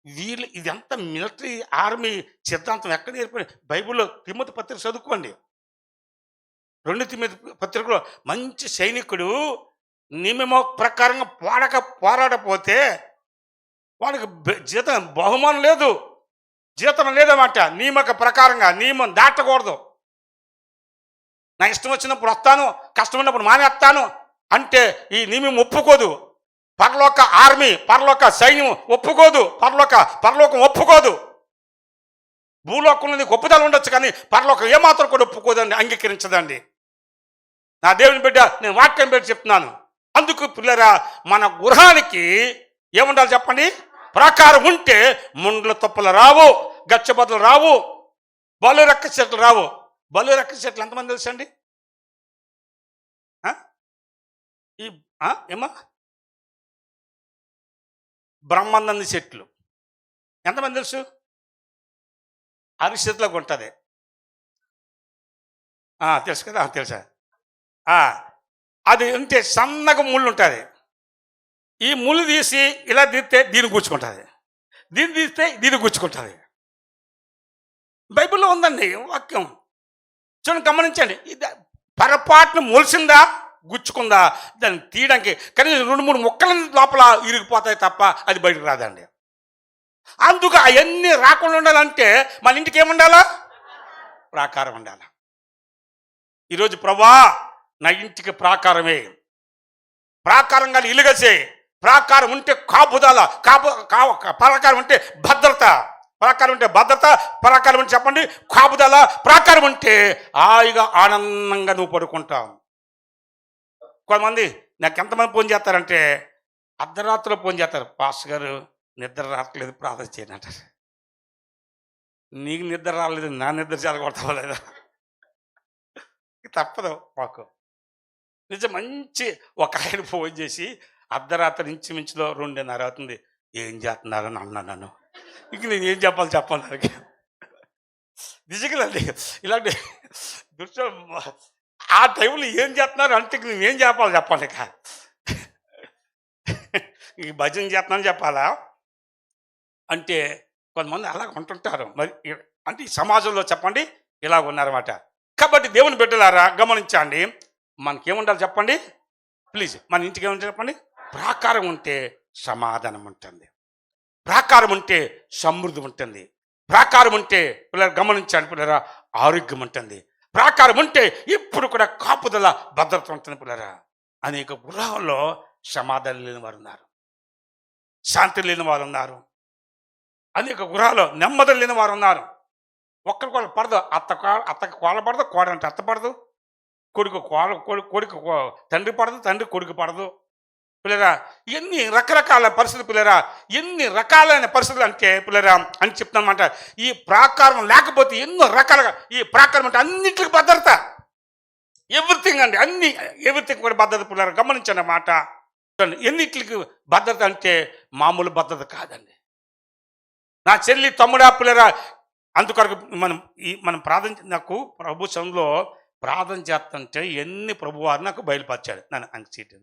Speaker 1: వీళ్ళు ఇదంతా మిలిటరీ ఆర్మీ సిద్ధాంతం ఎక్కడ నేర్పి? బైబిల్లో తిమోతి పత్రిక చదువుకోండి. 2 తిమోతి పత్రికలో మంచి సైనికుడు నియమ ప్రకారంగా పోరాడపోతే వాడికి జీతం బహుమానం లేదు, జీతం లేదన్నమాట. నియమక ప్రకారంగా నియమం దాటకూడదు. నా ఇష్టం వచ్చినప్పుడు వస్తాను, కష్టం ఉన్నప్పుడు మానేస్తాను అంటే ఈ నియమం ఒప్పుకోదు. పరలోక ఆర్మీ, పరలోక సైన్యం ఒప్పుకోదు. పరలోకం ఒప్పుకోదు. భూలోకంలో నీకు ఒప్పుదల ఉండొచ్చు కానీ పరలోకం ఏమాత్రం కూడా ఒప్పుకోదండి, అంగీకరించదండి. నా దేవుని బిడ్డ, నేను వాక్యం పెట్టి చెప్తున్నాను. అందుకు పిల్లరా, మన గృహానికి ఏముండాలి చెప్పండి? ప్రాకారం ఉంటే ముండ్ల తప్పులు రావు, గచ్చబద్దలు రావు, బలు రెక్క చెట్లు రావు. బలు రెక్క చెట్లు ఎంతమంది తెలుసు అండి? ఏమా బ్రహ్మానంద చెట్లు ఎంతమంది తెలుసు? అరిచేతిలోకి ఉంటుంది, తెలుసు కదా, తెలుసా? అది ఉంటే సన్నగా ముళ్ళు ఉంటుంది. ఈ ముళ్ళు తీసి ఇలా తీస్తే దీన్ని గుచ్చుకుంటుంది, దీన్ని తీస్తే దీన్ని గుచ్చుకుంటుంది. బైబిల్లో ఉందండి వాక్యం, చూడండి, గమనించండి. పొరపాటును మొలిసిందా, గుచ్చుకుందా, దాన్ని తీయడానికి కనీసం 2-3 ముక్కల లోపల ఇరిగిపోతాయి తప్ప అది బయటకు రాదండి. అందుకు అవన్నీ రాకుండా ఉండాలంటే మన ఇంటికి ఏముండాలా? ప్రాకారం ఉండాలి. ఈరోజు ప్రభా నా ఇంటికి ప్రాకారమే, ప్రాకారంగా ఇలుగసే, ప్రాకారం ఉంటే కాపుదల, ప్రాకారం ఉంటే భద్రత, ప్రాకారం ఉంటే భద్రత, ప్రాకారం ఉంటే చెప్పండి కాపుదల, ప్రాకారం ఉంటే హాయిగా ఆనందంగా నువ్వు పడుకుంటావు. కొంతమంది నాకు ఎంతమంది ఫోన్ చేస్తారంటే అర్ధరాత్రిలో ఫోన్ చేస్తారు, పాస్టర్ గారు నిద్ర రావట్లేదు ప్రార్థన చేయనంటారు. నీకు నిద్ర రాలేదు, నా నిద్ర చెడగొడతావా లేదా? తప్పదు మాకు. నిజం మంచి ఒక ఆయన ఫోన్ చేసి అర్ధరాత్రి ఇంచుమించులో 2:30 అవుతుంది. ఏం చేస్తున్నారని అన్నాను నన్ను. ఇంక నేను ఏం చెప్పాలి చెప్పాలి దానికి. నిజంగానండి ఇలాంటి దుష్ట ఆ టైంలో ఏం చేస్తున్నారు అంటే నేనేం చెప్పాలి చెప్పాలి ఇక. ఈ భజన చేస్తున్నాను చెప్పాలా అంటే కొంతమంది అలా ఉంటుంటారు. మరి అంటే ఈ సమాజంలో చెప్పండి ఇలా ఉన్నారన్నమాట. కాబట్టి దేవుని బిడ్డలారా గమనించండి, మనకేముండాలి చెప్పండి ప్లీజ్. మన ఇంటికి ఏముంటుంది చెప్పండి? ప్రాకారం ఉంటే సమాధానం ఉంటుంది, ప్రాకారం ఉంటే సమృద్ధి ఉంటుంది, ప్రాకారం ఉంటే పిల్లలు గమనించండి పిల్లరా ఆరోగ్యం ఉంటుంది, ప్రాకారం ఉంటే ఇప్పుడు కూడా కాపుదల భద్రత ఉంటుంది పిల్లరా. అనేక గృహాల్లో సమాధానం లేని వారు ఉన్నారు, శాంతి లేని వారు ఉన్నారు, అనేక గృహాల్లో నెమ్మది లేని వారు ఉన్నారు. ఒక్కరికి వాళ్ళు పడదు, అత్తకి కోళ్ళ పడదు, కోడంటే అత్త పడదు, కొడుకు కొడుకు తండ్రి పడదు, తండ్రి కొడుకు పడదు పిల్లరా. ఎన్ని రకరకాల పరిస్థితులు పిల్లరా, ఎన్ని రకాలైన పరిస్థితులు అంటే పిల్లరా అని చెప్తానమాట. ఈ ప్రాకారం లేకపోతే ఎన్నో రకాలుగా, ఈ ప్రాకారం అంటే అన్నింటికి భద్రత, ఎవ్రీథింగ్ అండి, ఎవ్రీథింగ్ కూడా భద్రత పిల్లరా. గమనించండి మాట. ఎన్నిటికి భద్రత అంటే మామూలు భద్రత కాదండి నా చెల్లి తమ్ముడా పిల్లరా. అందుకొరకు మనం ప్రార్థన, నాకు ప్రభు సంలో ప్రార్థన చేస్తుంటే ఎన్ని ప్రభువారు నాకు బయలుపరిచాడు. నన్ను అంగసీట్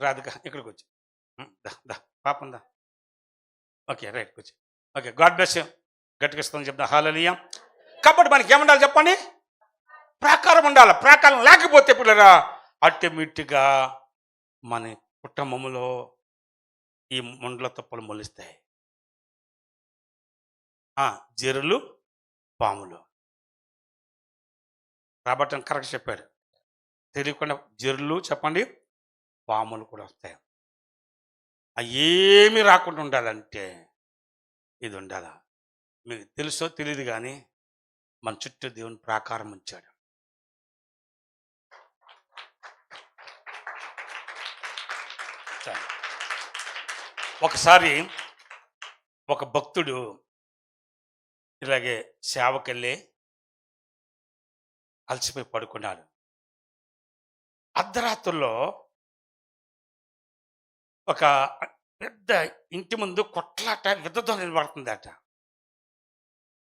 Speaker 1: రాదుగా ఇక్కడికి వచ్చి దా పాపం దా. ఓకే రైట్ వచ్చి. Okay God bless you. గట్టిగా ఇస్తాను చెప్తా హల్లెలూయా. కాబట్టి మనకి ఏముండాలి చెప్పండి? ప్రాకారం ఉండాలి. ప్రాకారం లేకపోతే పిల్లరా ఆటోమేటిక్గా మన కుటుంబంలో ఈ ముండ్ల తప్పులు మొలుస్తాయి, జెరులు పాములు. రాబర్ట్ కరెక్ట్ చెప్పాడు. తెలియకుండా జెరులు చెప్పండి పాములు కూడా వస్తాయి. ఏమి రాకుండా ఉండాలంటే ఇది ఉండాలా. మీకు తెలుసో తెలియదు కానీ మన చుట్టూ దేవుని ప్రాకారం ఉంచాడు. ఒకసారి ఒక భక్తుడు ఇలాగే సేవకెళ్ళి అలసిపోయి పడుకున్నాడు. అర్ధరాత్రుల్లో ఒక పెద్ద ఇంటి ముందు కొట్లాట యుద్ధతో నిలబడుతుందట.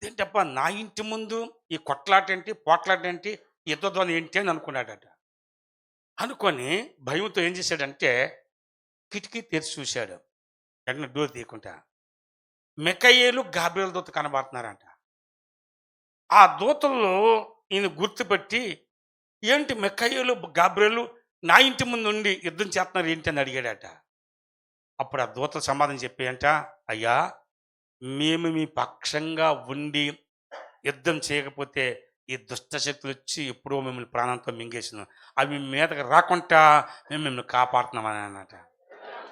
Speaker 1: ఏంటప్ప నా ఇంటి ముందు ఈ కొట్లాట ఏంటి, పోట్లాట ఏంటి, యుద్ధధ్వని ఏంటి అని అనుకున్నాడట. అనుకొని భయంతో ఏం చేశాడంటే కిటికీ తెరిచి చూశాడు. వెంటనే డోర్ తీయకుండా మిఖాయేలు గాబ్రియెలు దూత కనబడుతున్నారంట. ఆ దూతల్లో ఈయన గుర్తుపెట్టి ఏంటి మిఖాయేలు గాబ్రియెలు నా ఇంటి ముందు ఉండి యుద్ధం చేస్తున్నారు ఏంటి అని అడిగాడట. అప్పుడు ఆ దూతలు సమాధానం చెప్పాయంట, అయ్యా మేము మీ పక్షంగా ఉండి యుద్ధం చేయకపోతే ఈ దుష్టశక్తులు వచ్చి ఎప్పుడో మిమ్మల్ని ప్రాణంతో మింగేసినాం, అవి మీదకి రాకుండా మేము మిమ్మల్ని కాపాడుతున్నామని అన్నట.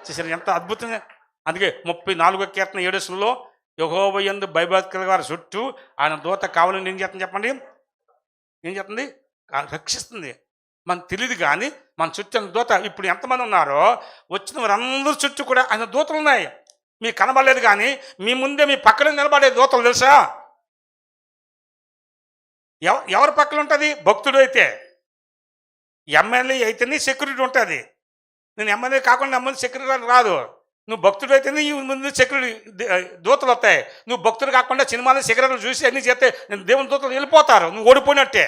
Speaker 1: చూసారు ఎంత అద్భుతంగా. అందుకే 34వ కీర్తన 7 యెహోవా యందు భయభక్తుల వారి చుట్టూ ఆయన దూత కావాలని ఏం చేస్తుంది చెప్పండి? ఏం చేస్తుంది? రక్షిస్తుంది. మనకు తెలియదు కానీ మన చుట్టూ దూత. ఇప్పుడు ఎంతమంది ఉన్నారో వచ్చిన వారందరూ చుట్టూ కూడా ఆయన దూతలు ఉన్నాయి. మీకు కనబడలేదు కానీ మీ ముందే మీ పక్కన నిలబడే దూతలు తెలుసా? ఎవరి పక్కన ఉంటుంది? భక్తుడు అయితే. ఎమ్మెల్యే అయితేనే సెక్యూరిటీ ఉంటుంది. నేను ఎమ్మెల్యే కాకుండా ఎమ్మెల్యే సెక్యూరిటీ రాదు. నువ్వు భక్తుడు అయితేనే ఈ ముందు సెక్యూరిటీ దూతలు వస్తాయి. నువ్వు భక్తుడు కాకుండా సినిమాలో సెక్యూరిటీలు చూసి అన్నీ చేస్తే దేవుని దూతలు వెళ్ళిపోతారు. నువ్వు ఓడిపోయినట్టే.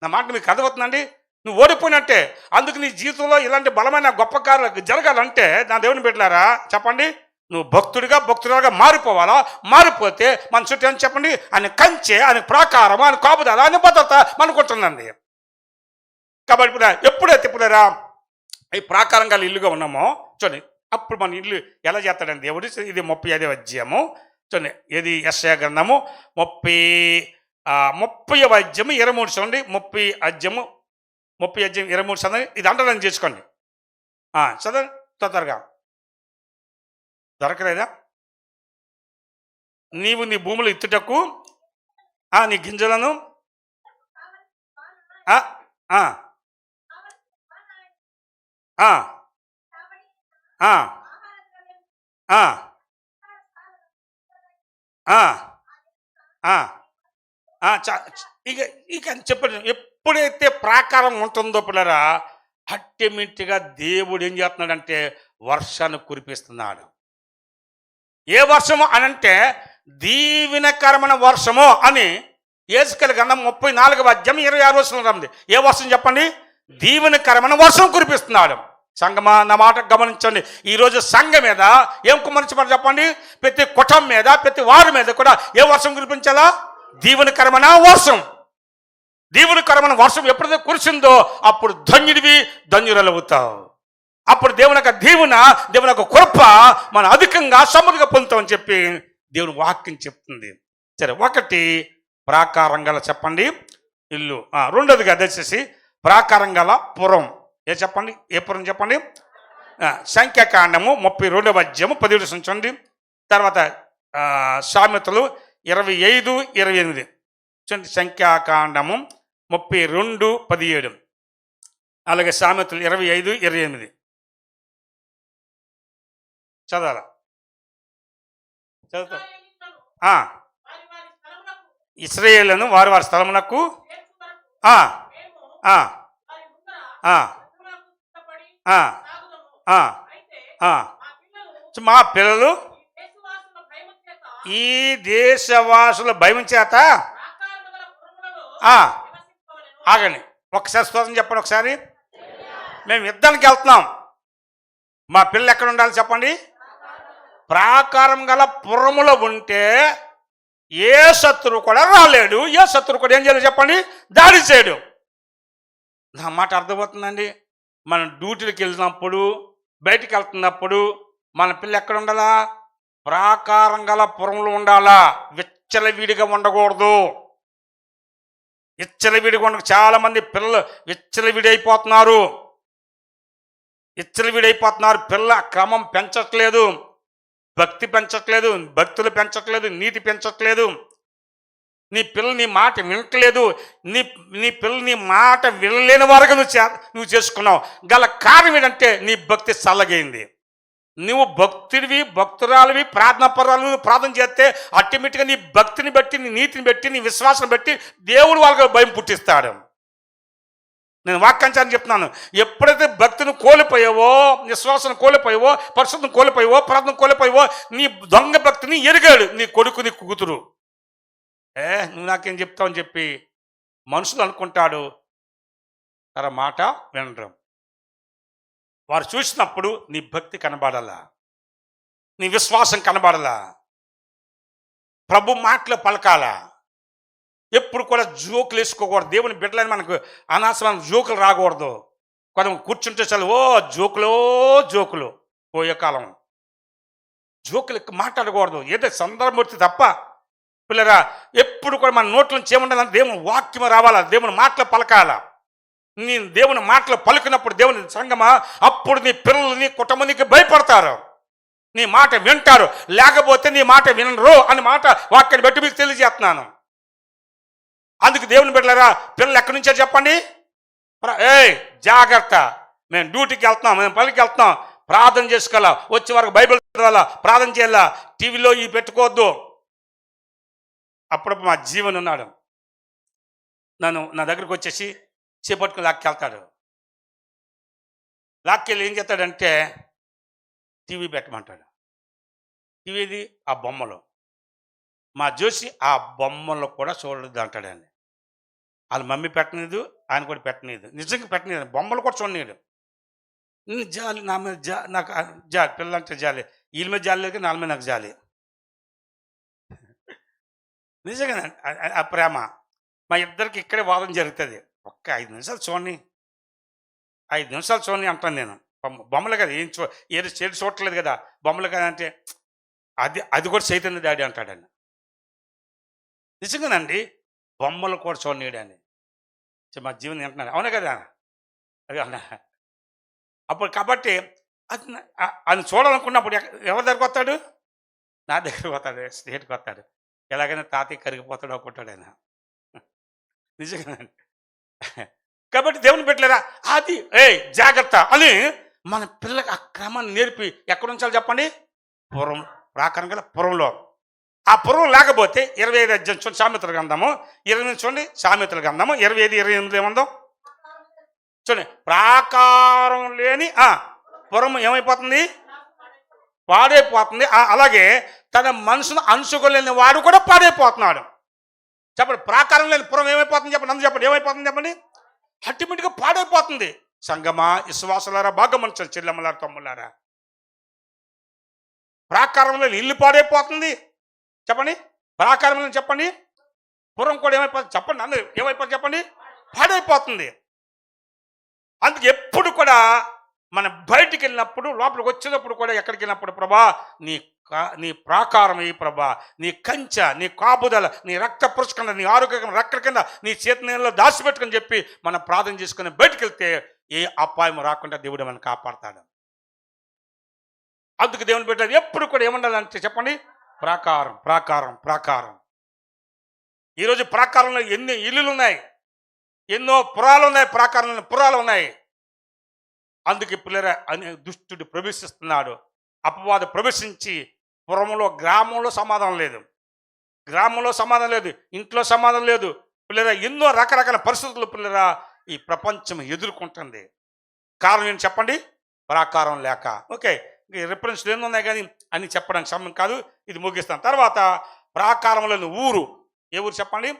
Speaker 1: నా మాట మీకు అర్థమవుతుందండి? నువ్వు ఓడిపోయినట్టే. అందుకు నీ జీవితంలో ఇలాంటి బలమైన గొప్ప కార్యాలు జరగాలంటే నా దేవుని బిడ్డలారా చెప్పండి, నువ్వు భక్తుడిగా మారిపోవాలా. మారిపోతే మన చుట్టూ అని చెప్పండి ఆయన కంచె, ఆయన ప్రాకారం, ఆయన కాపుదల, ఆయన భద్రత మనకుంటుందండి. కాబట్టి ఎప్పుడైతే ఇప్పుడరా ఈ ప్రాకారం గల ఇల్లుగా ఉన్నామో చూడండి, అప్పుడు మన ఇల్లు ఎలా చేస్తాడండి దేవుడు. ఇది 35వ అధ్యాయము చూడండి. ఇది యెషయా గ్రంథము 30వ అధ్యాయము 23 చూడండి. 30 అధ్యాయం 23 చదవండి. ఇది అండర్లైన్ చేసుకోండి. చదవండి తొందరగా. దొరకలేదా? నీవు నీ భూములు ఇత్తుటకు నీ గింజలను ఆ, ఆ, ఆ, ఆ, ఇక ఇక చెప్పండి. ఎప్పుడైతే ప్రాకారం ఉంటుందో పిల్లరా, అల్టిమేట్గా దేవుడు ఏం చేస్తున్నాడంటే వర్షాన్ని కురిపిస్తున్నాడు. ఏ వర్షము అనంటే దీవెనకరమైన వర్షము అని యేసుకేలు గ్రంథం 34వ అధ్యాయం 26వ వచనం ఉంది. ఏ వర్షం చెప్పండి? దీవెనకరమైన వర్షం కురిపిస్తున్నాడు. సంగమా, నా మాట గమనించండి. ఈరోజు సంఘం మీద ఏం కుమరించమని చెప్పండి? ప్రతి కుటుంబం మీద, ప్రతి వారి మీద కూడా ఏ వర్షం కురిపించాలా? దీవెనకరమైన వర్షం. దీవెనకరమైన వర్షం ఎప్పుడైతే కురిసిందో అప్పుడు ధన్యుడివి, ధన్యురాలవుతావు. అప్పుడు దేవుని యొక్క దీవెన, దేవుని యొక్క కృప మనం అధికంగా సమృద్ధిగా పొందుతామని చెప్పి దేవుని వాక్యం చెప్తుంది. సరే, ఒకటి ప్రాకారం గల చెప్పండి ఇల్లు. రెండోదిగా దయచేసి ప్రాకారం గల పురం. ఏ చెప్పండి? ఏ పురం చెప్పండి? సంఖ్యాకాండము 32వ అధ్యాయము 17 చూడండి. తర్వాత సామెతలు 25:28 చూడండి. సంఖ్యాకాండము 32:17, అలాగే సామెతలు 25:28 చదవాలా? చదువుతా. ఇశ్రాయేలును వారి వారి స్థలమునకు మా పిల్లలు ఈ దేశవాసుల భయం చేత ఆగండి, ఒకసారి స్తోత్రం చెప్పండి. ఒకసారి మేము యుద్ధానికి వెళ్తున్నాం, మా పిల్లలు ఎక్కడ ఉండాలి చెప్పండి? ప్రాకారం గల పురములో ఉంటే ఏ శత్రువు కూడా రాలేడు, ఏ శత్రువు కూడా ఏం చేయాలి చెప్పండి? దాడి చేయడు. నా మాట అర్థమవుతుందండి. మనం డ్యూటీలకు వెళ్ళినప్పుడు, బయటికి వెళ్తున్నప్పుడు మన పిల్ల ఎక్కడ ఉండాలా? ప్రాకారం గల పురంలో ఉండాలా. విచ్చలవిడిగా ఉండకూడదు. విచ్చలవిడిగా ఉండక చాలా మంది పిల్లలు విచ్చలవిడైపోతున్నారు. పిల్ల క్రమం పెంచట్లేదు, భక్తి పెంచట్లేదు, భక్తులు పెంచట్లేదు, నీతి పెంచట్లేదు. నీ పిల్ల నీ మాట వినట్లేదు. నీ పిల్ల నీ మాట వినలేని వరకు నువ్వు చేసుకున్నావు. గల కారణం ఏంటంటే నీ భక్తి చల్లగైంది. నువ్వు భక్తుడివి, భక్తురాలివి, ప్రార్థన ప్రార్థన చేస్తే ఆటోమేటిక్గా నీ భక్తిని బట్టి, నీ నీతిని బట్టి, నీ విశ్వాసం బట్టి దేవుడు వాళ్ళకి భయం పుట్టిస్తాడు. నేను వాక్యాంశాన్ని చెప్తున్నాను. ఎప్పుడైతే భక్తిని కోల్పోయావో, విశ్వాసం కోల్పోయావో, పరిశుద్ధం కోల్పోయావో, ప్రార్థన కోల్పోయావో, నీ దొంగ భక్తిని ఎరిగాడు నీ కొడుకు, నీ కూతురు. నువ్వు నాకేం చెప్తావు అని చెప్పి మనుషులు అనుకుంటాడు. తన మాట వినడం. వారు చూసినప్పుడు నీ భక్తి కనబడాలా, నీ విశ్వాసం కనబడాలా, ప్రభు మాటలు పలకాలా. ఎప్పుడు కూడా జోకులు వేసుకోకూడదు. దేవుని బిడ్డలని మనకు అనవసరమైన జోకులు రాకూడదు. కొంత కూర్చుంటే చాలు జోకులు పోయే కాలం. జోకులు మాట్లాడకూడదు. ఏదో సందర్భమూర్తి తప్ప పిల్లరా, ఎప్పుడు కూడా మన నోట్ల నుంచి ఏముండాలని దేవుని వాక్యం రావాలా, దేవుని మాటలు పలకాల. నీ దేవుని మాటలు పలికినప్పుడు దేవుని సంగమా, అప్పుడు నీ పిల్లలు, నీ కుటుంబానికి భయపడతారు, నీ మాట వింటారు. లేకపోతే నీ మాట వినరు అని మాట వాక్యాన్ని బట్టి మీకు తెలియజేస్తున్నాను. అందుకు దేవుని బిడ్డలారా, పిల్లలు ఎక్కడి నుంచో చెప్పండి? జాగ్రత్త, మేము డ్యూటీకి వెళ్తున్నాం, మేము పనికి వెళ్తున్నాం, ప్రార్థన చేసుకోవాలా, వచ్చే వరకు బైబిల్ చదవాలా, ప్రార్థన చేయాలా, టీవీలో ఇవి పెట్టుకోవద్దు. అప్పుడప్పుడు మా జీవన్ ఉన్నాడు, నా దగ్గరకు వచ్చేసి చేపట్టుకుని లాక్కెళ్తాడు. లాక్కెళ్ళి ఏం చేస్తాడంటే టీవీ పెట్టమంటాడు. టీవీది ఆ బొమ్మలు, మా జోసి ఆ బొమ్మలు కూడా చూడలేదు అంటాడండి. వాళ్ళ మమ్మీ పెట్టనీదు, ఆయన కూడా పెట్టనీదు, నిజంగా పెట్టనీదు, బొమ్మలు కూడా చూడనీడు. జాలి నా మీద, నాకు జాలి, పిల్లలంటే జాలి. వీళ్ళ మీద జాలి లేదు, నాలుగు మీద నాకు జాలి. నిజంగా ఆ ప్రేమ. మా ఇద్దరికి ఇక్కడే వాదన జరుగుతుంది. ఒక్క 5 నిమిషాలు చూడండి, 5 నిమిషాలు చూడండి అంటాను నేను. బొమ్మలు కదా, ఏది చెడు చూడట్లేదు కదా, బొమ్మలు కదా అంటే అది కూడా చైతన్య డాడీ అంటాడండి. నిజంగానండి, బొమ్మలు కూడా చూడనీయడాన్ని మా జీవనం వింటున్నాడు. అవునా కదా? అది అన్నా. అప్పుడు కాబట్టి అది చూడాలనుకున్నప్పుడు ఎవరి దగ్గరకు వస్తాడు? నా దగ్గరకు వస్తాడు, స్టేట్కి వస్తాడు. ఎలాగైనా తాతయ్య కరిగిపోతాడు అనుకుంటాడు ఆయన. నిజంగానండి. కాబట్టి దేవుని పెట్టలేరా, అది జాగ్రత్త అని మన పిల్లలకు ఆ క్రమాన్ని నేర్పి ఎక్కడ ఉంచాలి చెప్పండి? పురం, ప్రాకారం గల పురంలో. ఆ పురం లేకపోతే 25 అధ్యాయం చూడండి సామెతల గ్రంథము 28 చూడండి, సామెతల గ్రంథము 25, 28 ఏముందో చూడండి. ప్రాకారం లేని పురం ఏమైపోతుంది? పాడైపోతుంది. అలాగే తన మనసును అంచుకోలేని వాడు కూడా పాడైపోతున్నాడు. చెప్పండి, ప్రాకారం లేని పురం ఏమైపోతుంది? చెప్పండి, అందరూ చెప్పండి, ఏమైపోతుంది చెప్పండి? అల్టిమేట్గా పాడైపోతుంది. సంగమా, విశ్వాసులారా, బాగా మంచి చెల్లెమ్మలారా, తమ్ముళ్ళారా, ప్రాకారం లేని ఇల్లు పాడైపోతుంది. చెప్పండి, ప్రాకారం లేని చెప్పండి, పురం కూడా ఏమైపోతుంది? చెప్పండి, అందరూ ఏమైపోతుంది చెప్పండి? పాడైపోతుంది. అందుకే ఎప్పుడు కూడా మనం బయటికి వెళ్ళినప్పుడు, లోపలికి వచ్చేటప్పుడు కూడా ఎక్కడికి వెళ్ళినప్పుడు, ప్రభా నీ ప్రాకారం ఈ ప్రభా, నీ కంచె, నీ కాపుదల, నీ రక్త పురుషకం, నీ ఆరోగ్యం రక్త కింద నీ చేతి నీళ్ళలో దాచిపెట్టుకుని చెప్పి మనం ప్రార్థన చేసుకుని బయటికి వెళ్తే ఏ అపాయం రాకుండా దేవుడు మనం కాపాడతాడు. అందుకు దేవుని పెట్టాడు ఎప్పుడు కూడా ఏముండాలంటే చెప్పండి, ప్రాకారం, ప్రాకారం, ప్రాకారం. ఈరోజు ప్రాకారంలో ఎన్ని ఇల్లులు ఉన్నాయి, ఎన్నో పురాలు ఉన్నాయి, ప్రాకారంలో పురాలు ఉన్నాయి. అందుకే పిల్లరా అనే దుష్టుడు ప్రవేశిస్తున్నాడు. అపవాద ప్రవేశించి పురంలో, గ్రామంలో సమాధానం లేదు, గ్రామంలో సమాధానం లేదు, ఇంట్లో సమాధానం లేదు. పిల్లరా ఎన్నో రకరకాల పరిస్థితులు పిల్లరా ఈ ప్రపంచం ఎదుర్కొంటుంది. కారణం ఏంటి చెప్పండి? ప్రాకారం లేక. ఓకే, రిఫరెన్స్లు ఎన్ని ఉన్నాయి కానీ అన్ని చెప్పడానికి సమయం కాదు, ఇది ముగిస్తాను. తర్వాత ప్రాకారంలోని ఊరు, ఏ ఊరు చెప్పండి?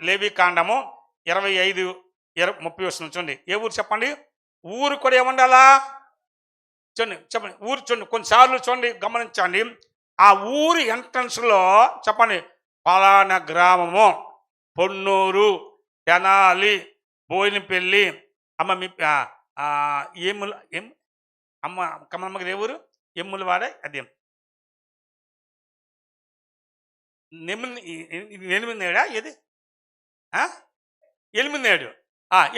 Speaker 1: లేవికాండము 25, 30 వస్తుంది చూడండి. ఏ ఊరు చెప్పండి? ఊరు కూడా ఏముండాలా చూడండి, చెప్పండి. ఊరు చూడండి, కొన్నిసార్లు చూడండి, గమనించండి. ఆ ఊరి ఎంట్రన్స్లో చెప్పండి, పలానా గ్రామము, పొన్నూరు, తెనాలి, బోయినపల్లి, అమ్మ మీ ఏం అమ్మ కమ్మమ్మకి ఏ ఊరు? ఎమ్ములవాడ, అదే ఎనిమిదేడా ఏది? 8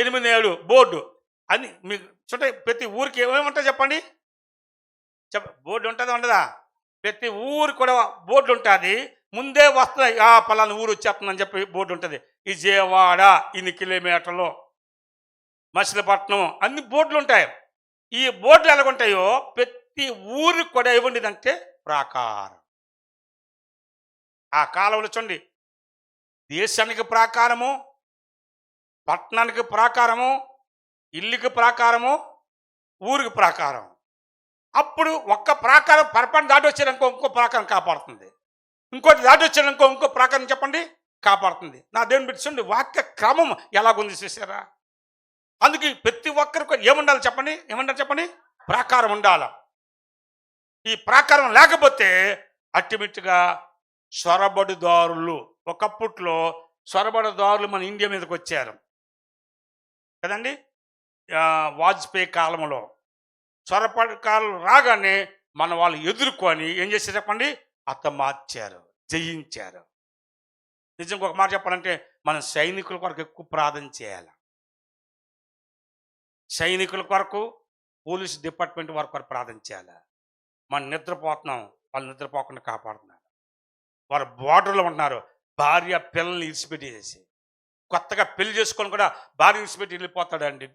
Speaker 1: 8 బోర్డు అని మీకు చూడండి. ప్రతి ఊరికి ఏమేముంటుంది చెప్పండి? బోర్డు ఉంటుందా ఉండదా? ప్రతి ఊరు కూడా బోర్డు ఉంటుంది. ముందే వస్తున్నాయి, పలానా ఊరు వచ్చేస్తుందని చెప్పి బోర్డు ఉంటుంది. విజయవాడ ఇన్ని కిలోమీటర్లు, మచిలీపట్నం, అన్ని బోర్డులు ఉంటాయి. ఈ బోర్డులు ఎలాగుంటాయో ప్రతి ఊరికి కూడా ఏముండేదంటే ప్రాకారం. ఆ కాలంలో చూడండి, దేశానికి ప్రాకారము, పట్టణానికి ప్రాకారము, ఇల్లుకి ప్రాకారము, ఊరికి ప్రాకారం. అప్పుడు ఒక్క ప్రాకారం పరపని దాటి వచ్చారనుకో ఇంకో ప్రాకారం కాపాడుతుంది, ఇంకోటి దాటి వచ్చారనుకో ఇంకో ప్రాకారం చెప్పండి కాపాడుతుంది. నా దేవుని బిడ్డ చూడండి, వాక్య క్రమం ఎలాగుంది చూసారా? అందుకే ప్రతి ఒక్కరికి ఏముండాలి చెప్పండి? ఏముండాలి చెప్పండి? ప్రాకారం ఉండాలి. ఈ ప్రాకారం లేకపోతే అల్టిమేట్గా సొరబడిదారులు, ఒకప్పట్లో సొరబడిదారులు మన ఇండియా మీదకి వచ్చారు కదండి. వాజ్పేయి కాలంలో సొరబడిదారులు రాగానే మన వాళ్ళు ఎదుర్కొని ఏం చేశారు చెప్పండి? మార్చారు, జయించారు. నిజంగా ఒక మాట చెప్పాలంటే మన సైనికుల కొరకు ఎక్కువ ప్రార్థన చేయాలి. సైనికుల కొరకు, పోలీస్ డిపార్ట్మెంట్ వారి కొరకు ప్రార్థన చేయాలి. మనం నిద్రపోతున్నాం, వాళ్ళు నిద్రపోకుండా కాపాడుతున్నారు. వారు బోర్డర్లో ఉంటున్నారు, భార్య పిల్లల్ని ఇడిచిపెట్టేసి, కొత్తగా పెళ్లి చేసుకొని కూడా భార్య ఇడిచిపెట్టి వెళ్ళిపోతాడండి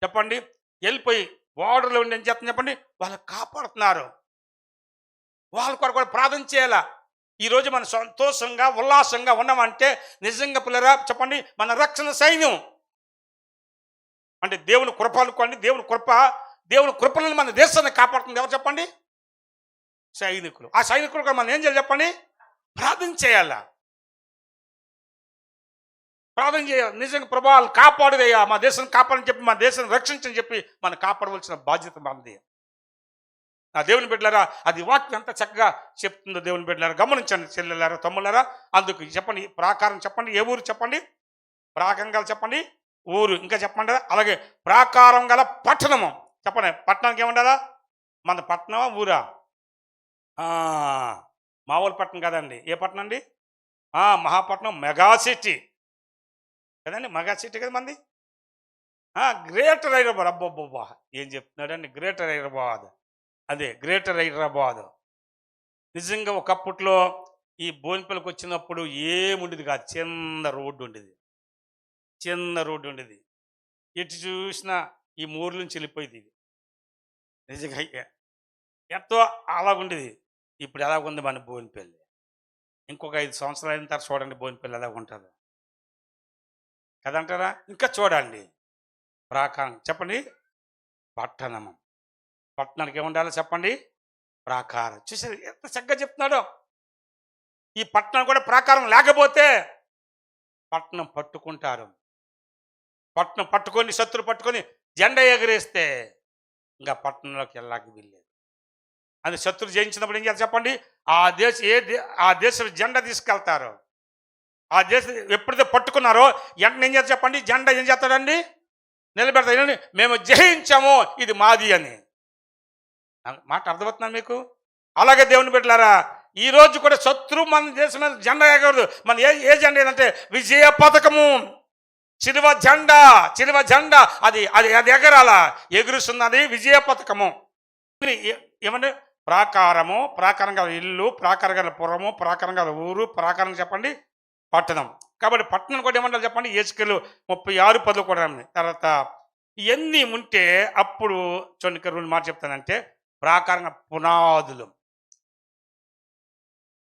Speaker 1: చెప్పండి. వెళ్ళిపోయి బోర్డర్లో ఉండి ఏం చేస్తాను చెప్పండి? వాళ్ళు కాపాడుతున్నారు. వాళ్ళ కొరకు కూడా ప్రార్థన చేయాలా. ఈరోజు మనం సంతోషంగా ఉల్లాసంగా ఉన్నామంటే నిజంగా పిల్లరా చెప్పండి, మన రక్షణ సైన్యం అంటే దేవుని కృప అనుకోండి. దేవుని కృపలను మన దేశాన్ని కాపాడుతుంది ఎవరు చెప్పండి? సైనికులు. ఆ సైనికులు మనం ఏం చేయాలి చెప్పండి? ప్రార్థన చేయాలా, ప్రార్థన చేయాలి. నిజంగా ప్రభావాలు కాపాడుదయ్యా, మా దేశాన్ని కాపాడని చెప్పి, మా దేశాన్ని రక్షించని చెప్పి మనం కాపాడవలసిన బాధ్యత మనది. నా దేవుని బిడ్డలారా, అది వాక్యం ఎంత చక్కగా చెప్తుందో దేవుని బిడ్డలారా గమనించండి, చెల్లెలారా, తమ్ముళ్ళారా. అందుకు చెప్పండి, ప్రాకారం చెప్పండి, ఏ ఊరు చెప్పండి? ప్రాకారం గల చెప్పండి ఊరు. ఇంకా చెప్పండి అలాగే ప్రాకారం గల పట్టణము చెప్పండి. పట్టణానికి ఏముండాలా? మన పట్టణమా ఊరా? మామూలు పట్టణం కదండి. ఏ పట్టణం అండి? మహాపట్నం, మెగా సిటీ కదండి, మెగా సిటీ కదా మంది. గ్రేటర్ హైదరాబాద్. అబ్బబ్బబ్బా ఏం చెప్తున్నాడండి? గ్రేటర్ హైదరాబాద్, అదే గ్రేటర్ హైదరాబాద్. నిజంగా ఒకప్పట్లో ఈ బోయినపల్లికి వచ్చినప్పుడు ఏముండేది కాదు, చిన్న రోడ్డు ఉండేది, చిన్న రోడ్డు ఉండేది. ఎటు చూసినా ఈ మూరు నుంచి వెళ్ళిపోయింది. ఇది నిజంగా ఎంతో అలాగుండేది. ఇప్పుడు ఎలాగుంది మన బోయినపల్లి. ఇంకొక 5 సంవత్సరాలు అయిన తర్వాత చూడండి బోయినపల్లి ఎలాగుంటుందో. కదంటారా? ఇంకా చూడండి. ప్రాకారం చెప్పండి. పట్టణము. పట్టణానికి ఏముండాలో చెప్పండి? ప్రాకారం. చూసారు ఎంత చక్కగా చెప్తున్నాడో. ఈ పట్టణం కూడా ప్రాకారం లేకపోతే పట్టణం పట్టుకుంటారు. పట్టణం పట్టుకొని శత్రువు పట్టుకొని జెండా ఎగరేస్తే ఇంకా పట్టణంలోకి వెళ్ళాక వీల్లేదు. అది శత్రువు జయించినప్పుడు ఏం చేయాలి చెప్పండి? ఆ దేశం జెండా తీసుకెళ్తారు. ఆ దేశం ఎప్పుడైతే పట్టుకున్నారో వెంటనే ఏం చేస్తారు చెప్పండి? జెండా ఏం చేస్తాడండి? నిలబెడతాడు. మేము జయించాము, ఇది మాది అని. మాట అర్థమవుతుందా మీకు? అలాగే దేవుని బిడ్డలారా, ఈ రోజు కూడా శత్రువు మన దేశం మీద జెండా ఎగరదు. మన ఏ జెండా ఏదంటే విజయ పథకము, చిలువ జెండా. అది అది అది ఎగరాల. ఎగురుస్తున్నది విజయ పథకము. ఏమంటే ప్రాకారము, ప్రాకారం గల ఇల్లు, ప్రాకారం గల పురము, ప్రాకారం గల ఊరు, ప్రాకారం చెప్పండి పట్టణం. కాబట్టి పట్టణం కూడా ఏమంటారు చెప్పండి? యేసుకేలు 36:10 కూడా. తర్వాత ఇవన్నీ ఉంటే అప్పుడు చూడండి, రెండు మాట చెప్తానంటే ప్రాకారంగా పునాదులు.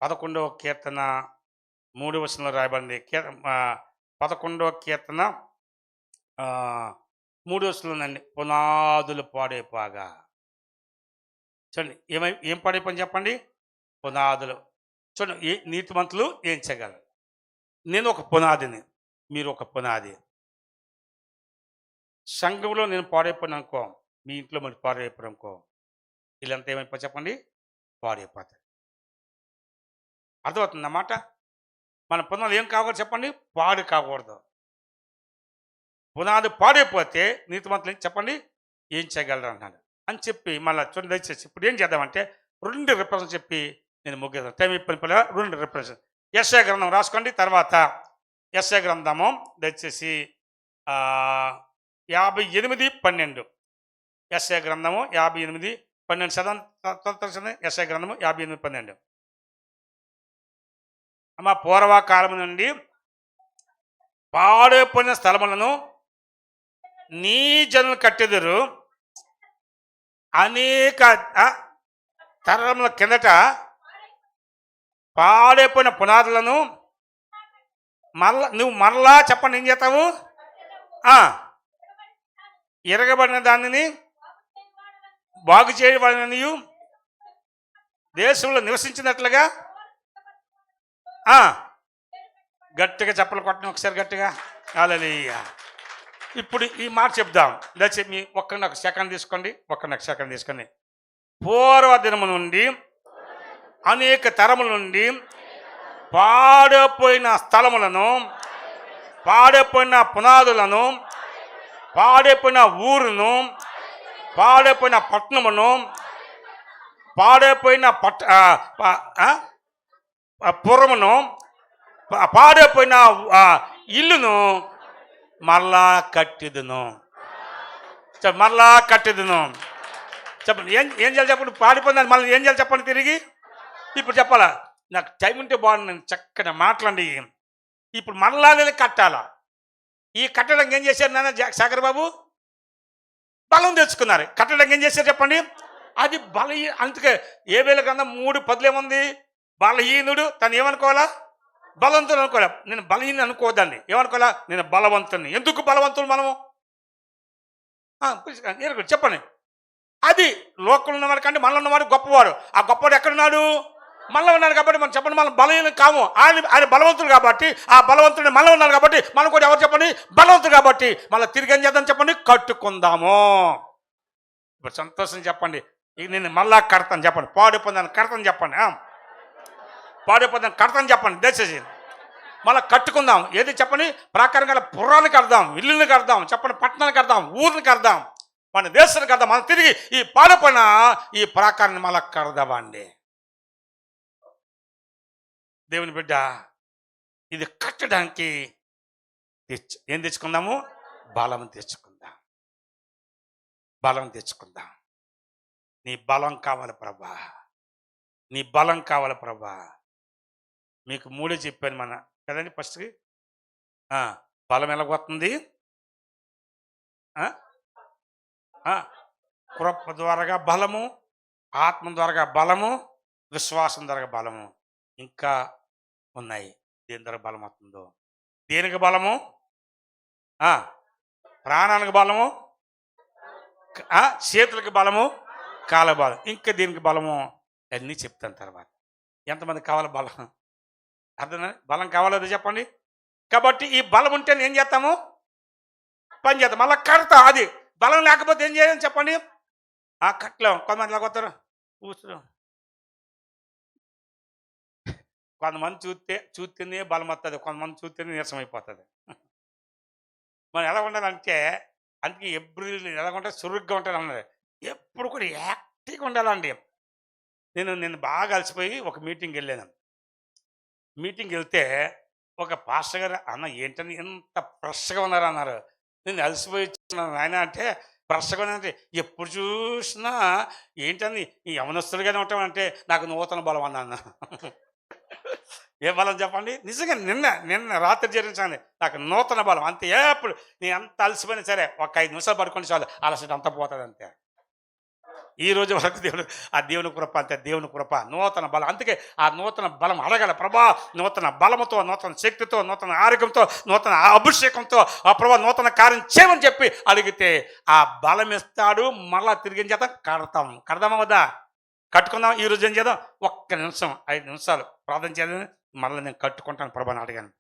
Speaker 1: 11వ కీర్తన 3వ వచనంలో రాయబడింది. 11వ కీర్తన 3వ వచనంలోనండి, పునాదులు పాడైపోగా. చూడండి ఏం పాడైపోయి చెప్పండి? పునాదులు. చూడండి నీతిమంతులు ఏం చేయగలరు? నేను ఒక పునాదిని, మీరు ఒక పునాది. సంఘంలో నేను పాడైపోయినా అనుకో, మీ ఇంట్లో మరి పాడైపోయాను అనుకో, వీళ్ళంతా ఏమైపో చెప్పండి? పాడైపోతారు. అర్థమవుతుంది అన్నమాట. మన పునాదులు ఏం కాకూడదు చెప్పండి? పాడు కాకూడదు. పునాది పాడైపోతే నీతిమంతులు చెప్పండి ఏం చేయగలరు అన్నాడు అని చెప్పి మళ్ళీ చూడండి. దయచేసి ఇప్పుడు ఏం చేద్దామంటే 2 రిఫరెన్స్ చెప్పి నేను ముగిద్దాం. టైం అయిపోయిన 2 రిఫరెన్స్. యెషయా గ్రంథం రాసుకోండి. తర్వాత యెషయా గ్రంథము దయచేసి 58:12. యెషయా గ్రంథము 58:12 చదవండి. యెషయా గ్రంథము 58:12. అమ్మ, పూర్వకాలం నుండి పాడైపోయిన స్థలములను నీ జనులు కట్టెదరు. అనేక తరముల కిందట పాడైపోయిన పునాదులను నువ్వు మరలా చెప్పండి ఏం చేస్తావు? ఎరగబడిన దానిని బాగు చేయబడిన దేశంలో నివసించినట్లుగా. గట్టిగా చెప్పలు కొట్టండి ఒకసారి గట్టిగా. హల్లెలూయా. ఇప్పుడు ఈ మాట చెప్దాం. దయచేసి మీ ఒక్క సెకండ్ తీసుకోండి. పూర్వ దినము నుండి అనేక తరముల నుండి పాడైపోయిన స్థలములను, పాడైపోయిన పునాదులను, పాడైపోయిన ఊరును, పాడైపోయిన పట్టణమును, పాడైపోయిన పురమును, పాడైపోయిన ఇల్లును మరలా కట్టిదును. చెప్పండి ఏం చేయాలి చెప్పండి? పాడిపోయిందని మళ్ళీ ఏం చేయాలి చెప్పండి తిరిగి? ఇప్పుడు చెప్పాలా? నాకు టైం ఉంటే బాగుంది, నేను చక్కగా మాట్లాడి. ఇప్పుడు మరలా నేను కట్టాలా? ఈ కట్టడానికి ఏం చేశారు నాన్న శేఖర్ బాబు? బలం తెచ్చుకున్నారు. కట్టడానికి ఏం చేశారు చెప్పండి? అది అందుకే ఏబేల గ్రంథం 3:10 ఏముంది? బలహీనుడు తను ఏమనుకోవాలా? బలవంతుడు అనుకోలే. నేను బలహీన అనుకోవద్దండి. ఏమనుకోవాలా? నేను బలవంతుని. ఎందుకు బలవంతులు మనము? చెప్పండి. అది లోకంలో ఉన్నవాడు కంటే మనలో ఉన్నవాడు గొప్పవాడు. ఆ గొప్పవాడు ఎక్కడున్నాడు? మనలో ఉన్నాడు. కాబట్టి మనం చెప్పండి, మనం బలహీనం కాము. ఆయన బలవంతుడు కాబట్టి, ఆ బలవంతుడిని మనలో ఉన్నాడు కాబట్టి మనం కూడా ఎవరు చెప్పండి? బలవంతుడు కాబట్టి మళ్ళీ తిరిగి ఏం చేద్దాం చెప్పండి? కట్టుకుందాము. ఇప్పుడు సంతోషం చెప్పండి. ఇక నేను మళ్ళా కడతాను చెప్పండి. పాడిపోయిందని కడతాను చెప్పండి. పాడిపోయిందని కడతాను చెప్పండి. దయచేసి మళ్ళీ కట్టుకుందాం. ఏది చెప్పండి? ప్రాకారం గల పురానికి కడదాం, ఇల్లుని కడదాం చెప్పండి, పట్టణానికి కడదాం, ఊరిని కడదాం, మన దేశానికి కడదాం. మనం తిరిగి ఈ పాడిపోయిన ఈ ప్రాకారాన్ని మళ్ళీ కడదామండి. దేవుని బిడ్డ, ఇది కట్టడానికి ఏం తెచ్చుకుందాము? బలం తెచ్చుకుందాం. నీ బలం కావాలి ప్రభా, నీ బలం కావాలి ప్రభా. మీకు 3 చెప్పాను మన కదండి ఫస్ట్కి. బలం ఎలాగొస్తుంది? కృప ద్వారాగా బలము, ఆత్మ ద్వారా బలము, విశ్వాసం ద్వారా బలము. ఇంకా ఉన్నాయి. దేని ద్వారా బలం వస్తుందో? దేనికి బలము? ఆ! ప్రాణానికి బలము, చేతులకి బలము, కాళ్ళ బలం. ఇంకా దీనికి బలము అన్నీ చెప్తాను తర్వాత. ఎంతమందికి కావాలి బలం? అర్థమైందా? బలం కావాలో అదే చెప్పండి. కాబట్టి ఈ బలం ఉంటే ఏం చేస్తాము? పని చేద్దాం. మళ్ళీ కడతా. అది బలం లేకపోతే ఏం చేయాలని చెప్పండి? కట్టలేం. కొంతమంది ఇలా కొత్తారు కూర్చో. కొంతమంది చూస్తేనే బలం వస్తుంది, కొంతమంది చూస్తేనే నీరసం అయిపోతుంది. మనం ఎలా ఉండాలంటే, అందుకే ఎప్పుడు ఎలా ఉంటే చురుగ్గా ఉంటుంది అన్నది. ఎప్పుడు కూడా యాక్టివ్గా ఉండాలండి. నేను బాగా అలసిపోయి ఒక మీటింగ్కి వెళ్ళాను. మీటింగ్కి వెళ్తే ఒక పాస్టర్ గారు, అన్న ఏంటని ఎంత ఫ్రెష్గా ఉన్నారు అన్నారు. నేను అలసిపోయి వచ్చాను ఆయన అంటే, ఫ్రెష్గా ఉన్నానంటే ఎప్పుడు చూసినా ఏంటని ఈ యవనస్తులుగానే ఉంటామంటే నాకు నూతన బలం అన్నాను. ఏ బలం చెప్పండి? నిజంగా నిన్న రాత్రి జరిగించండి నాకు నూతన బలం అంతే. ఎప్పుడు నేను ఎంత అలసిపోయినా సరే ఒక 5 నిమిషాలు పడుకొని చాలు, అలసట అంతా పోతుంది అంతే. ఈ రోజు వరకు దేవుని కృప అంతే. దేవుని కృప నూతన బలం. అందుకే ఆ నూతన బలం అడగల. ప్రభా నూతన బలముతో, నూతన శక్తితో, నూతన ఆరోగ్యంతో, నూతన అభిషేకంతో ఆ ప్రభా నూతన కార్యం చేయమని చెప్పి అడిగితే ఆ బలం ఇస్తాడు. మళ్ళా తిరిగి ఏం చేద్దాం? కడదామా వద్దా? కట్టుకుందాం. ఈ రోజు ఏం చేద్దాం? 1 నిమిషం 5 నిమిషాలు ప్రార్థన చేయాలని మళ్ళీ నేను కట్టుకుంటాను ప్రభాని అడిగాను.